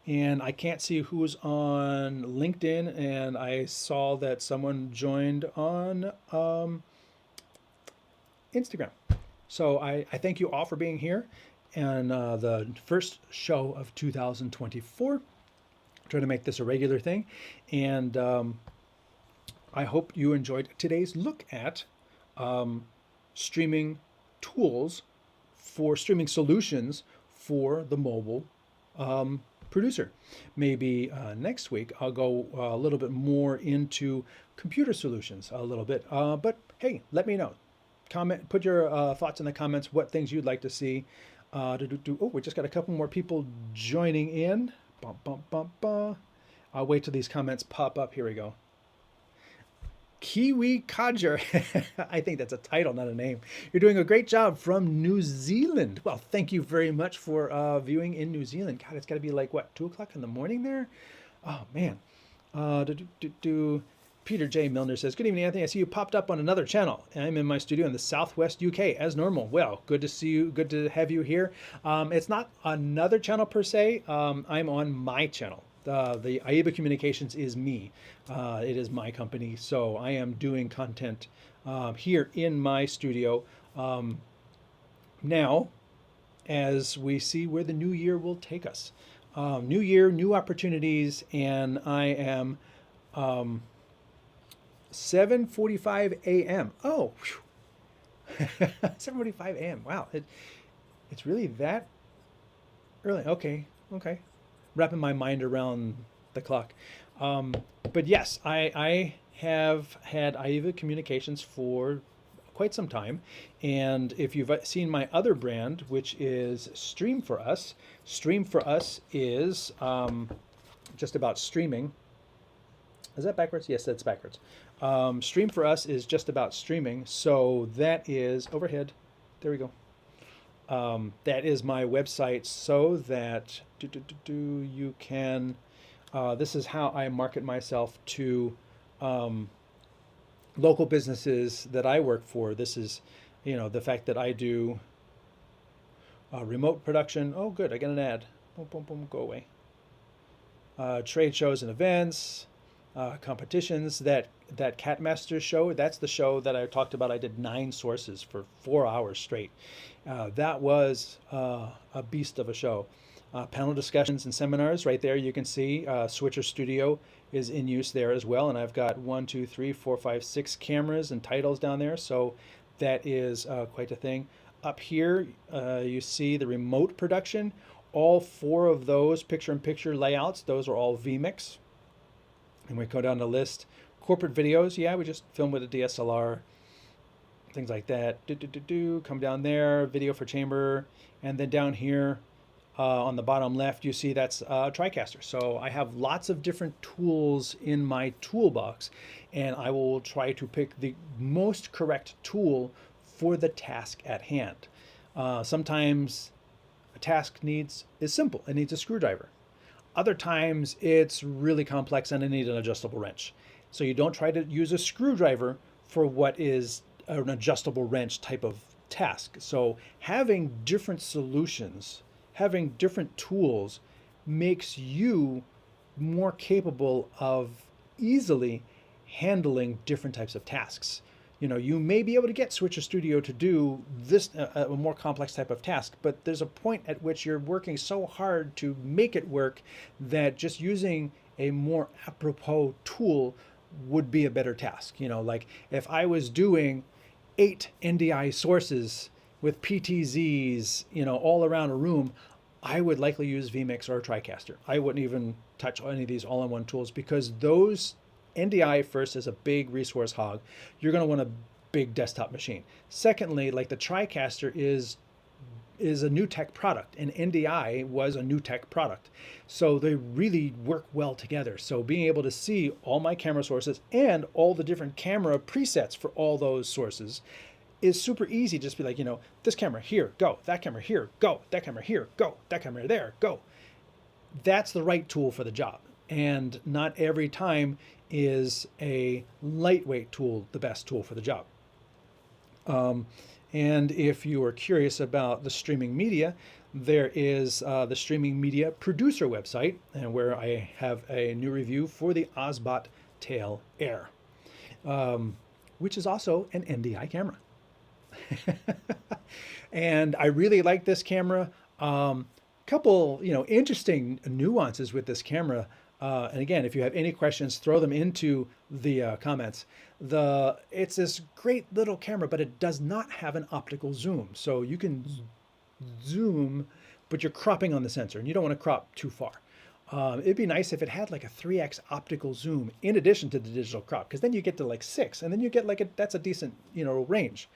And I can't see who's on LinkedIn, and I saw that someone joined on Instagram. So I thank you all for being here. And the first show of 2024. Try to make this a regular thing. And I hope you enjoyed today's look at streaming tools for streaming solutions for the mobile producer. Maybe next week I'll go a little bit more into computer solutions a little bit. But hey, let me know. Comment, put your thoughts in the comments, what things you'd like to see. Oh, we just got a couple more people joining in. I'll wait till these comments pop up. Here we go. Kiwi Codger. I think that's a title, not a name. You're doing a great job from New Zealand. Well, thank you very much for viewing in New Zealand. God, it's got to be like, what, 2 o'clock in the morning there? Oh, man. Peter J. Milner says, good evening, Anthony. I see you popped up on another channel. I'm in my studio in the Southwest UK as normal. Well, good to see you. Good to have you here. It's not another channel per se. I'm on my channel. The IEBA Communications is me. It is my company. So I am doing content here in my studio. Now, as we see where the new year will take us. New year, new opportunities, and I am 7:45 a.m. Oh, 7:45 a.m. Wow, it's really that early. Okay. Wrapping my mind around the clock. But yes, I have had IEBA Communications for quite some time. And if you've seen my other brand, which is Stream for Us is just about streaming. Is that backwards? Yes, that's backwards. Stream for Us is just about streaming. So that is overhead. There we go. That is my website, so that you can, this is how I market myself to local businesses that I work for. This is, the fact that I do remote production. Oh, good, I get an ad. Boom, boom, boom, go away. Trade shows and events, competitions. That Cat Masters show, that's the show that I talked about. I did 9 sources for 4 hours straight. That was a beast of a show. Panel discussions and seminars, right there you can see SwitcherStudio is in use there as well, and I've got 1, 2, 3, 4, 5, 6 cameras and titles down there, so that is quite a thing. Up here you see the remote production. All 4 of those picture-in-picture layouts, those are all vMix. And we go down the list. Corporate videos, yeah, we just film with a DSLR, things like that. Come down there, video for chamber, and then down here on the bottom left, you see that's TriCaster. So I have lots of different tools in my toolbox, and I will try to pick the most correct tool for the task at hand. Sometimes a task is simple. It needs a screwdriver. Other times it's really complex and it needs an adjustable wrench. So you don't try to use a screwdriver for what is an adjustable wrench type of task. So having different solutions, having different tools makes you more capable of easily handling different types of tasks. You may be able to get SwitcherStudio to do this, a more complex type of task, but there's a point at which you're working so hard to make it work that just using a more apropos tool would be a better task. Like if I was doing 8 NDI sources with PTZs, all around a room, I would likely use vMix or TriCaster. I wouldn't even touch any of these all-in-one tools, because those NDI first is a big resource hog. You're going to want a big desktop machine. Secondly, like the TriCaster is a new tech product, and NDI was a new tech product. So they really work well together. So being able to see all my camera sources and all the different camera presets for all those sources is super easy. Just be like, this camera here, go. That camera here, go. That camera here, go. That camera there, go. That's the right tool for the job. And not every time is a lightweight tool the best tool for the job. And if you are curious about the streaming media, there is the streaming media producer website, and where I have a new review for the Osbot Tail Air, which is also an NDI camera. And I really like this camera. Couple, interesting nuances with this camera. And again, if you have any questions, throw them into the comments. It's this great little camera, but it does not have an optical zoom. So you can zoom, but you're cropping on the sensor, and you don't want to crop too far. It'd be nice if it had like a 3x optical zoom in addition to the digital crop, because then you get to like 6, and then you get like that's a decent, range.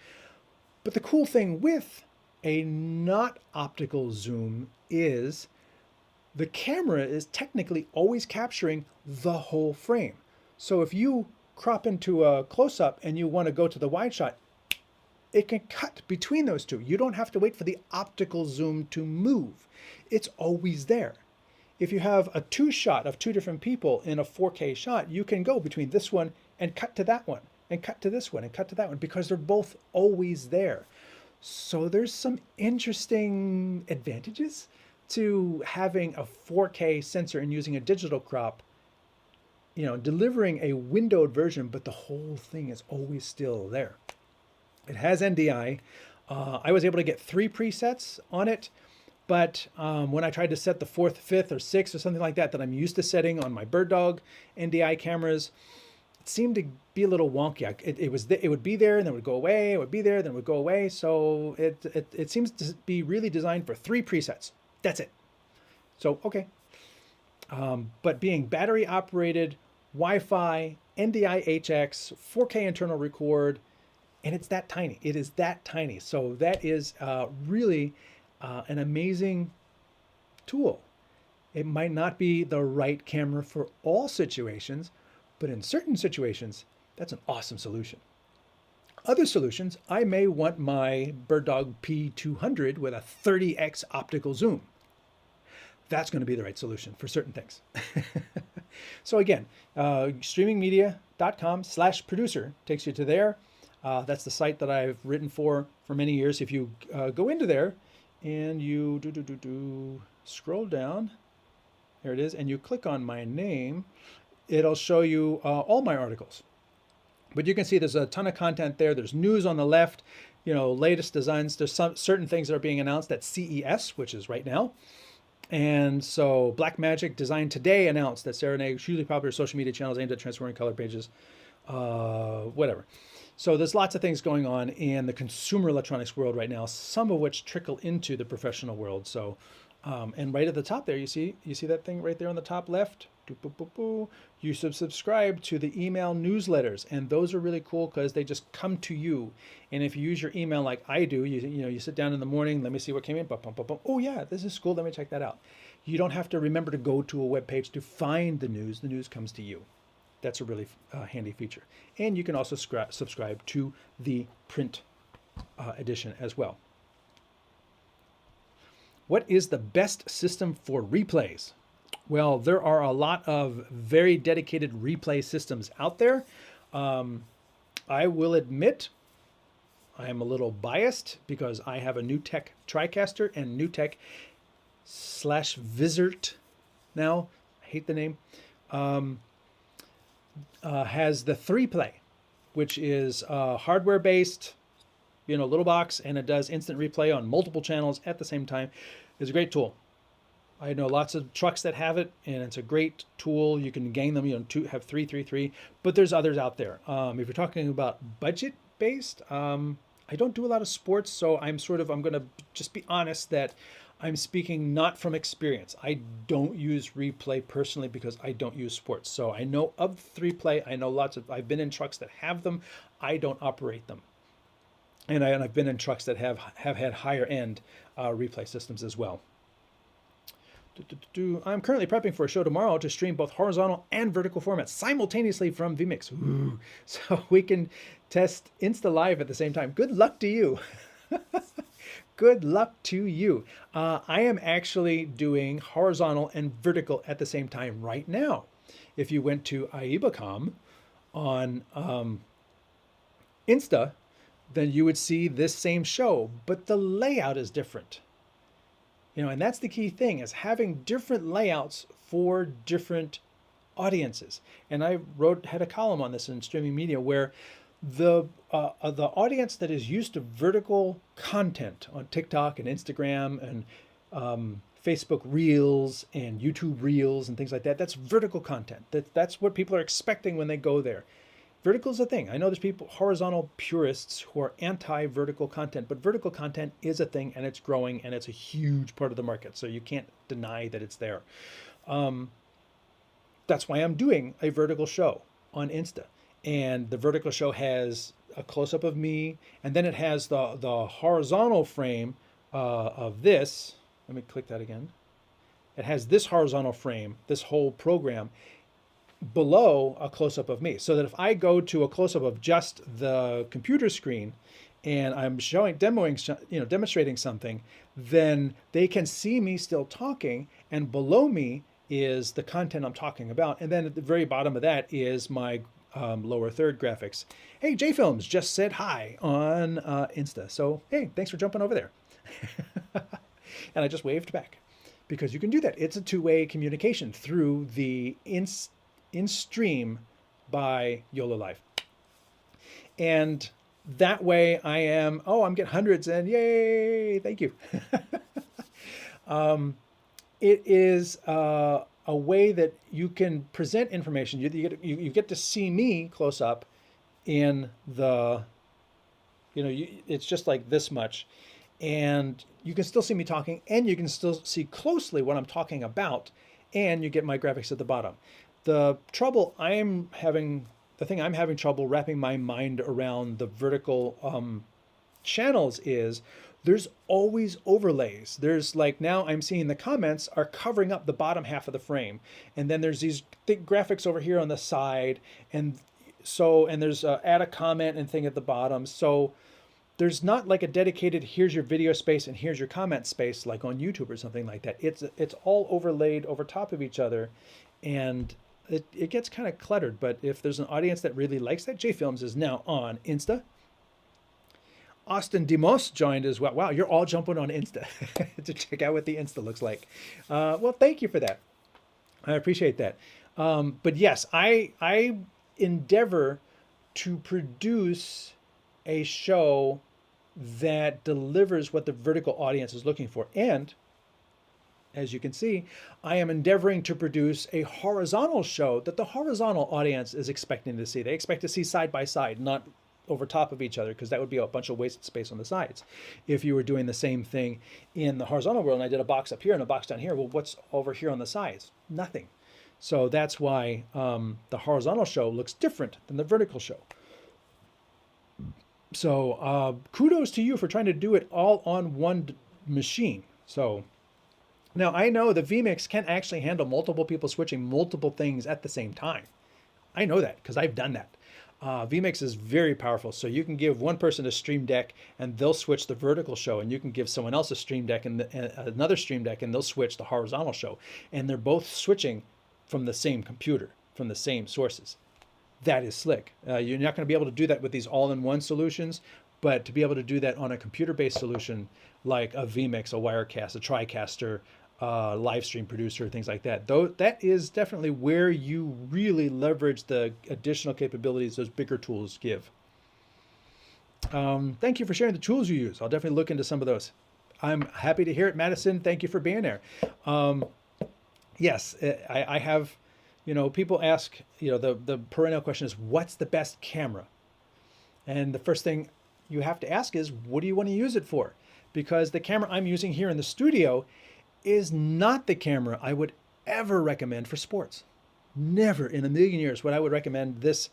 But the cool thing with a not optical zoom is the camera is technically always capturing the whole frame. So if you crop into a close-up and you want to go to the wide shot, it can cut between those two. You don't have to wait for the optical zoom to move. It's always there. If you have a 2-shot of 2 different people in a 4K shot, you can go between this one and cut to that one, and cut to this one and cut to that one, because they're both always there. So there's some interesting advantages to having a 4K sensor and using a digital crop, delivering a windowed version, but the whole thing is always still there. It has NDI. I was able to get 3 presets on it, but when I tried to set the 4th, 5th, or 6th or something like that I'm used to setting on my Bird Dog NDI cameras, it seemed to be a little wonky. It would be there and then it would go away. It would be there, then it would go away. So it seems to be really designed for 3 presets. That's it. So, okay. But being battery operated, Wi-Fi, NDI HX, 4K internal record, and it's that tiny. It is that tiny. So that is really an amazing tool. It might not be the right camera for all situations, but in certain situations, that's an awesome solution. Other solutions, I may want my BirdDog P200 with a 30x optical zoom. That's going to be the right solution for certain things. So again, streamingmedia.com/producer takes you to there. That's the site that I've written for many years. If you go into there and you scroll down, there it is, and you click on my name, it'll show you all my articles. But you can see there's a ton of content there. There's news on the left, latest designs. There's some certain things that are being announced at CES, which is right now. And so Blackmagic Design Today announced that Serenade, hugely popular social media channels aimed at transforming color pages, whatever. So there's lots of things going on in the consumer electronics world right now, some of which trickle into the professional world. So, and right at the top there, you see that thing right there on the top left? You subscribe to the email newsletters, and those are really cool because they just come to you. And if you use your email like I do, you sit down in the morning, let me see what came in. Oh yeah, this is cool. Let me check that out. You don't have to remember to go to a web page to find the news. The news comes to you. That's a really handy feature. And you can also subscribe to the print edition as well. What is the best system for replays? Well, there are a lot of very dedicated replay systems out there. I will admit I am a little biased because I have a NewTek TriCaster and NewTek/Vizert now. I hate the name. Has the 3Play, which is hardware-based, little box, and it does instant replay on multiple channels at the same time. It's a great tool. I know lots of trucks that have it, and it's a great tool. You can gang them, have 333, but there's others out there. If you're talking about budget-based, I don't do a lot of sports, so I'm going to just be honest that I'm speaking not from experience. I don't use replay personally because I don't use sports. So I know of 3Play. I know I've been in trucks that have them. I don't operate them. And I've been in trucks that have had higher end replay systems as well. I'm currently prepping for a show tomorrow to stream both horizontal and vertical formats simultaneously from vMix. Ooh. So we can test Insta Live at the same time. Good luck to you. Good luck to you. I am actually doing horizontal and vertical at the same time right now. If you went to IEBA on Insta, then you would see this same show, but the layout is different. And that's the key thing, is having different layouts for different audiences. And I had a column on this in Streaming Media where the audience that is used to vertical content on TikTok and Instagram and Facebook Reels and YouTube Reels and things like that, that's vertical content. That's what people are expecting when they go there. Vertical is a thing. I know there's horizontal purists who are anti-vertical content, but vertical content is a thing, and it's growing, and it's a huge part of the market. So you can't deny that it's there. That's why I'm doing a vertical show on Insta. And the vertical show has a close-up of me, and then it has the horizontal frame of this. Let me click that again. It has this horizontal frame, this whole program, below a close-up of me, so that if I go to a close-up of just the computer screen and I'm demonstrating something, then they can see me still talking, and below me is the content I'm talking about, and then at the very bottom of that is my lower third graphics. Hey, J-Films just said hi on Insta, so hey, thanks for jumping over there. And I just waved back because you can do that. It's a two-way communication through the in-stream by YOLO Live. And that way I'm getting hundreds, and yay, thank you. It is a way that you can present information. You get to see me close up in the, it's just like this much. And you can still see me talking, and you can still see closely what I'm talking about, and you get my graphics at the bottom. The thing I'm having trouble wrapping my mind around the vertical channels is there's always overlays. There's now I'm seeing the comments are covering up the bottom half of the frame. And then there's these thick graphics over here on the side. And So, and there's add a comment and thing at the bottom. So there's not like a dedicated, here's your video space and here's your comment space like on YouTube or something like that. It's all overlaid over top of each other, and it gets kind of cluttered. But if there's an audience that really likes that, JFilms is now on Insta. Austin Demos joined as well. Wow, you're all jumping on Insta to check out what the Insta looks like. Well, thank you for that. I appreciate that. But yes, I endeavor to produce a show that delivers what the vertical audience is looking for. And as you can see, I am endeavoring to produce a horizontal show that the horizontal audience is expecting to see. They expect to see side by side, not over top of each other, because that would be a bunch of wasted space on the sides. If you were doing the same thing in the horizontal world and I did a box up here and a box down here, well, what's over here on the sides? Nothing. So that's why the horizontal show looks different than the vertical show. So kudos to you for trying to do it all on one machine. So now I know the vMix can actually handle multiple people switching multiple things at the same time. I know that because I've done that. vMix is very powerful. So you can give one person a Stream Deck and they'll switch the vertical show, and you can give someone else a Stream Deck and another Stream Deck and they'll switch the horizontal show. And they're both switching from the same computer, from the same sources. That is slick. You're not going to be able to do that with these all-in-one solutions, but to be able to do that on a computer-based solution like a vMix, a Wirecast, a TriCaster, live stream producer, things like that. Though that is definitely where you really leverage the additional capabilities those bigger tools give. Thank you for sharing the tools you use. I'll definitely look into some of those. I'm happy to hear it, Madison. Thank you for being there. Yes, I have, people ask, the perennial question is, what's the best camera? And the first thing you have to ask is, what do you want to use it for? Because the camera I'm using here in the studio is not the camera I would ever recommend for sports. Never in a million years would I would recommend this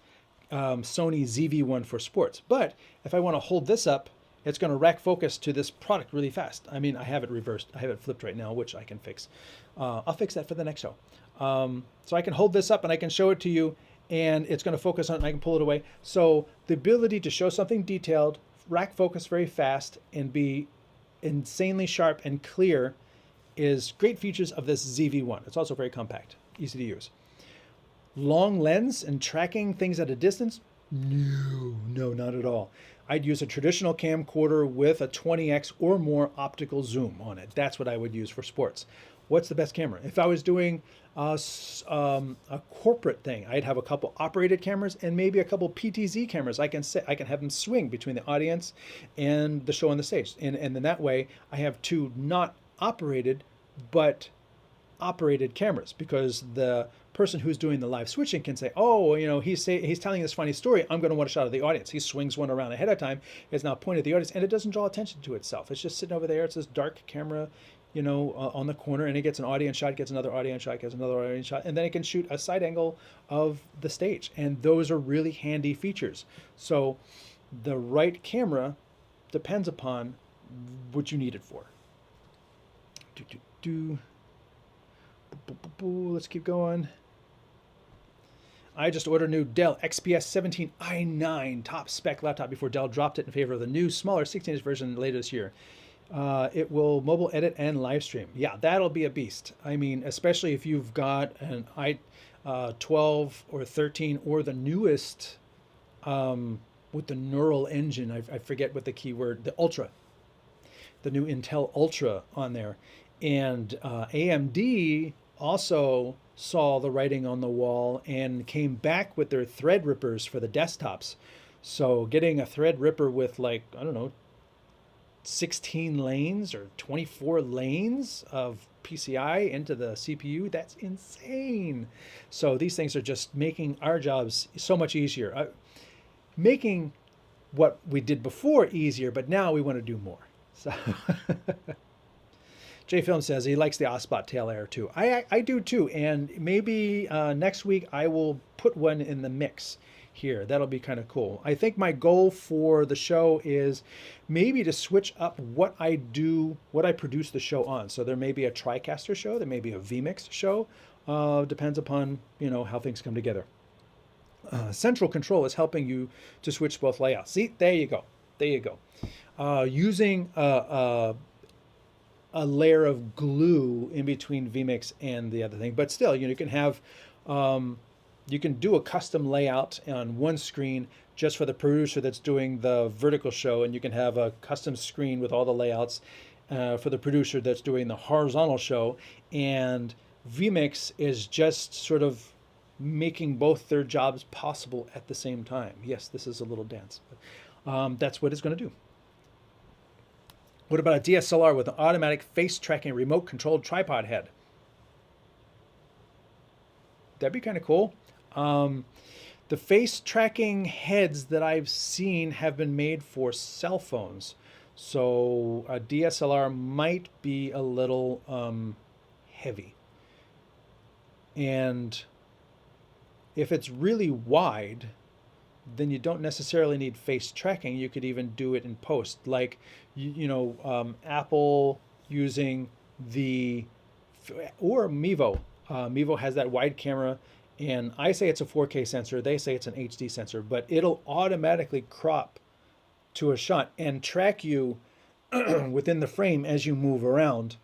Sony ZV-1 for sports. But if I want to hold this up, it's going to rack focus to this product really fast. I mean, I have it reversed. I have it flipped right now, which I can fix. I'll fix that for the next show. So I can hold this up and I can show it to you, and it's going to focus on it and I can pull it away. So the ability to show something detailed, rack focus very fast, and be insanely sharp and clear is great features of this ZV-1. It's also very compact, easy to use. Long lens and tracking things at a distance? No, not at all. I'd use a traditional camcorder with a 20x or more optical zoom on it. That's what I would use for sports. What's the best camera? If I was doing a corporate thing, I'd have a couple operated cameras and maybe a couple PTZ cameras. I can have them swing between the audience and the show on the stage. And then that way I have two not operated but operated cameras, because the person who's doing the live switching can say, oh, he's telling this funny story, I'm going to want a shot of the audience. He swings one around ahead of time, it's now pointed at the audience, and it doesn't draw attention to itself. It's just sitting over there. It's this dark camera, on the corner, and it gets an audience shot, gets another audience shot, gets another audience shot, and then it can shoot a side angle of the stage. And those are really handy features. So the right camera depends upon what you need it for. Let's keep going. I just ordered a new Dell XPS 17i9 top spec laptop before Dell dropped it in favor of the new, smaller 16-inch version later this year. It will mobile edit and live stream. Yeah, that'll be a beast. I mean, especially if you've got an i12 or 13 or the newest with the neural engine. I forget what the keyword, the Ultra, the new Intel Ultra on there. And AMD also saw the writing on the wall and came back with their Threadrippers for the desktops. So getting a Threadripper with 16 lanes or 24 lanes of PCI into the CPU, that's insane. So these things are just making our jobs so much easier. Making what we did before easier, but now we want to do more. So JFilm says he likes the Osbot tail air too. I do too, and maybe next week I will put one in the mix here. That'll be kind of cool. I think my goal for the show is maybe to switch up what I produce the show on. So there may be a TriCaster show, there may be a vMix show. Depends upon how things come together. central control is helping you to switch both layouts. See, there you go. There you go. Using a layer of glue in between vMix and the other thing, but still, you can have, you can do a custom layout on one screen just for the producer that's doing the vertical show, and you can have a custom screen with all the layouts for the producer that's doing the horizontal show, and vMix is just sort of making both their jobs possible at the same time. Yes, this is a little dance, but that's what it's going to do. What about a DSLR with an automatic face tracking remote controlled tripod head? That'd be kind of cool. The face tracking heads that I've seen have been made for cell phones. So a DSLR might be a little heavy. And if it's really wide, then you don't necessarily need face tracking. You could even do it in post, like Apple using or Mevo. Mevo has that wide camera, and I say it's a 4K sensor. They say it's an HD sensor, but it'll automatically crop to a shot and track you within the frame as you move around,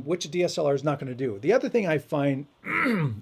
which a DSLR is not going to do. The other thing I find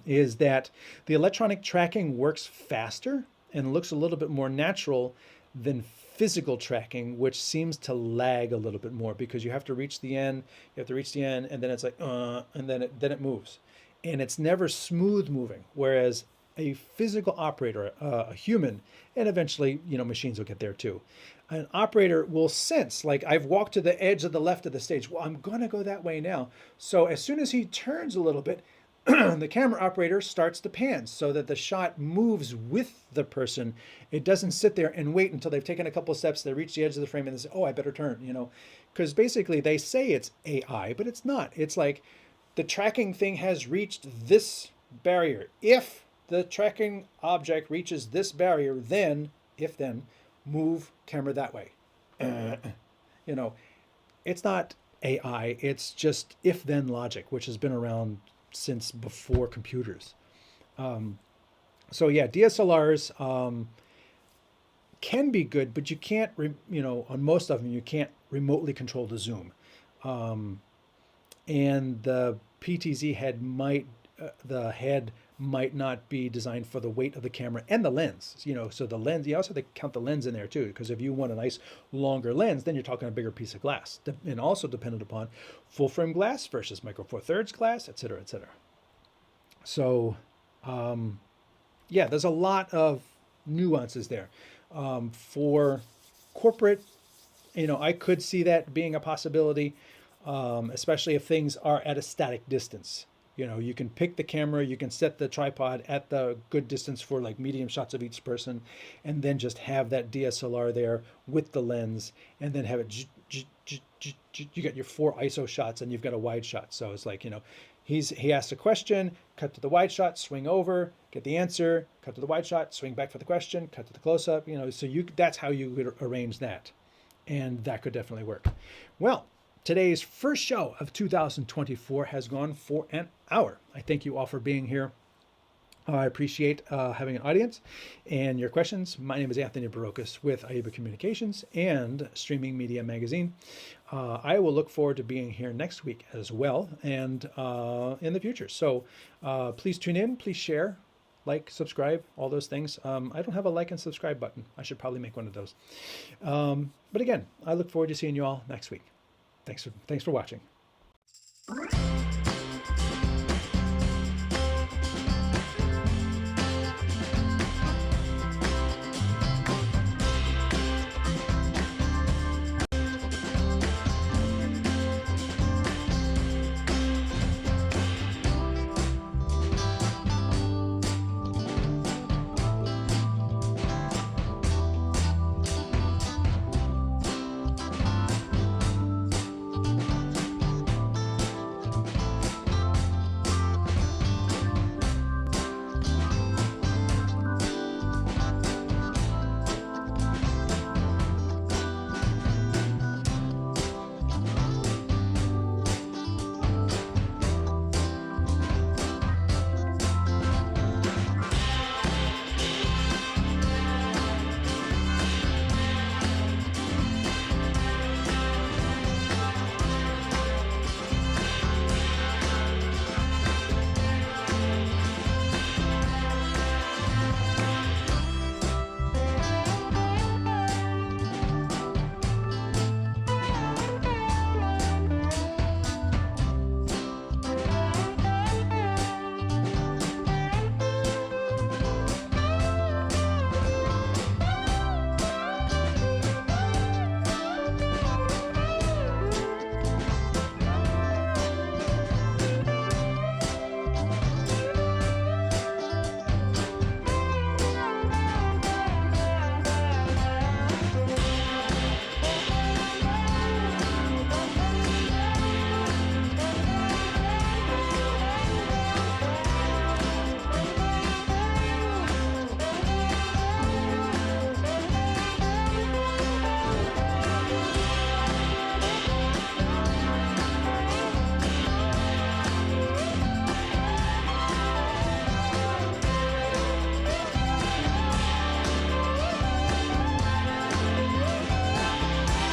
is that the electronic tracking works faster and looks a little bit more natural than physical tracking, which seems to lag a little bit more because you have to reach the end, and then it's like, and then it moves. And it's never smooth moving. Whereas a physical operator, a human, and eventually, machines will get there too. An operator will sense, like, I've walked to the edge of the left of the stage. Well, I'm going to go that way now. So as soon as he turns a little bit, the camera operator starts to pan so that the shot moves with the person. It doesn't sit there and wait until they've taken a couple of steps, they reach the edge of the frame, and they say, oh, I better turn, because basically they say it's AI, but it's not. It's like the tracking thing has reached this barrier. If the tracking object reaches this barrier, then move camera that way. It's not AI, it's just if-then logic, which has been around since before computers. So yeah, DSLRs can be good, but you can't, on most of them, you can't remotely control the zoom. And the PTZ head might not be designed for the weight of the camera and the lens, so the lens, you also have to count the lens in there too, because if you want a nice longer lens, then you're talking a bigger piece of glass, and also dependent upon full frame glass versus micro four thirds glass, et cetera, et cetera. So yeah, there's a lot of nuances there. For corporate, I could see that being a possibility, especially if things are at a static distance. You can pick the camera, you can set the tripod at the good distance for like medium shots of each person, and then just have that DSLR there with the lens, and then have it, you got your 4 ISO shots and you've got a wide shot. So it's like, he asks a question, cut to the wide shot, swing over, get the answer, cut to the wide shot, swing back for the question, cut to the close-up, so that's how you would arrange that. And that could definitely work. Well, today's first show of 2024 has gone for an hour. I thank you all for being here. I appreciate having an audience and your questions. My name is Anthony Barocas with IEBA Communications and Streaming Media Magazine. I will look forward to being here next week as well, and in the future. So please tune in, please share, like, subscribe, all those things. I don't have a like and subscribe button. I should probably make one of those. But again, I look forward to seeing you all next week. Thanks for watching.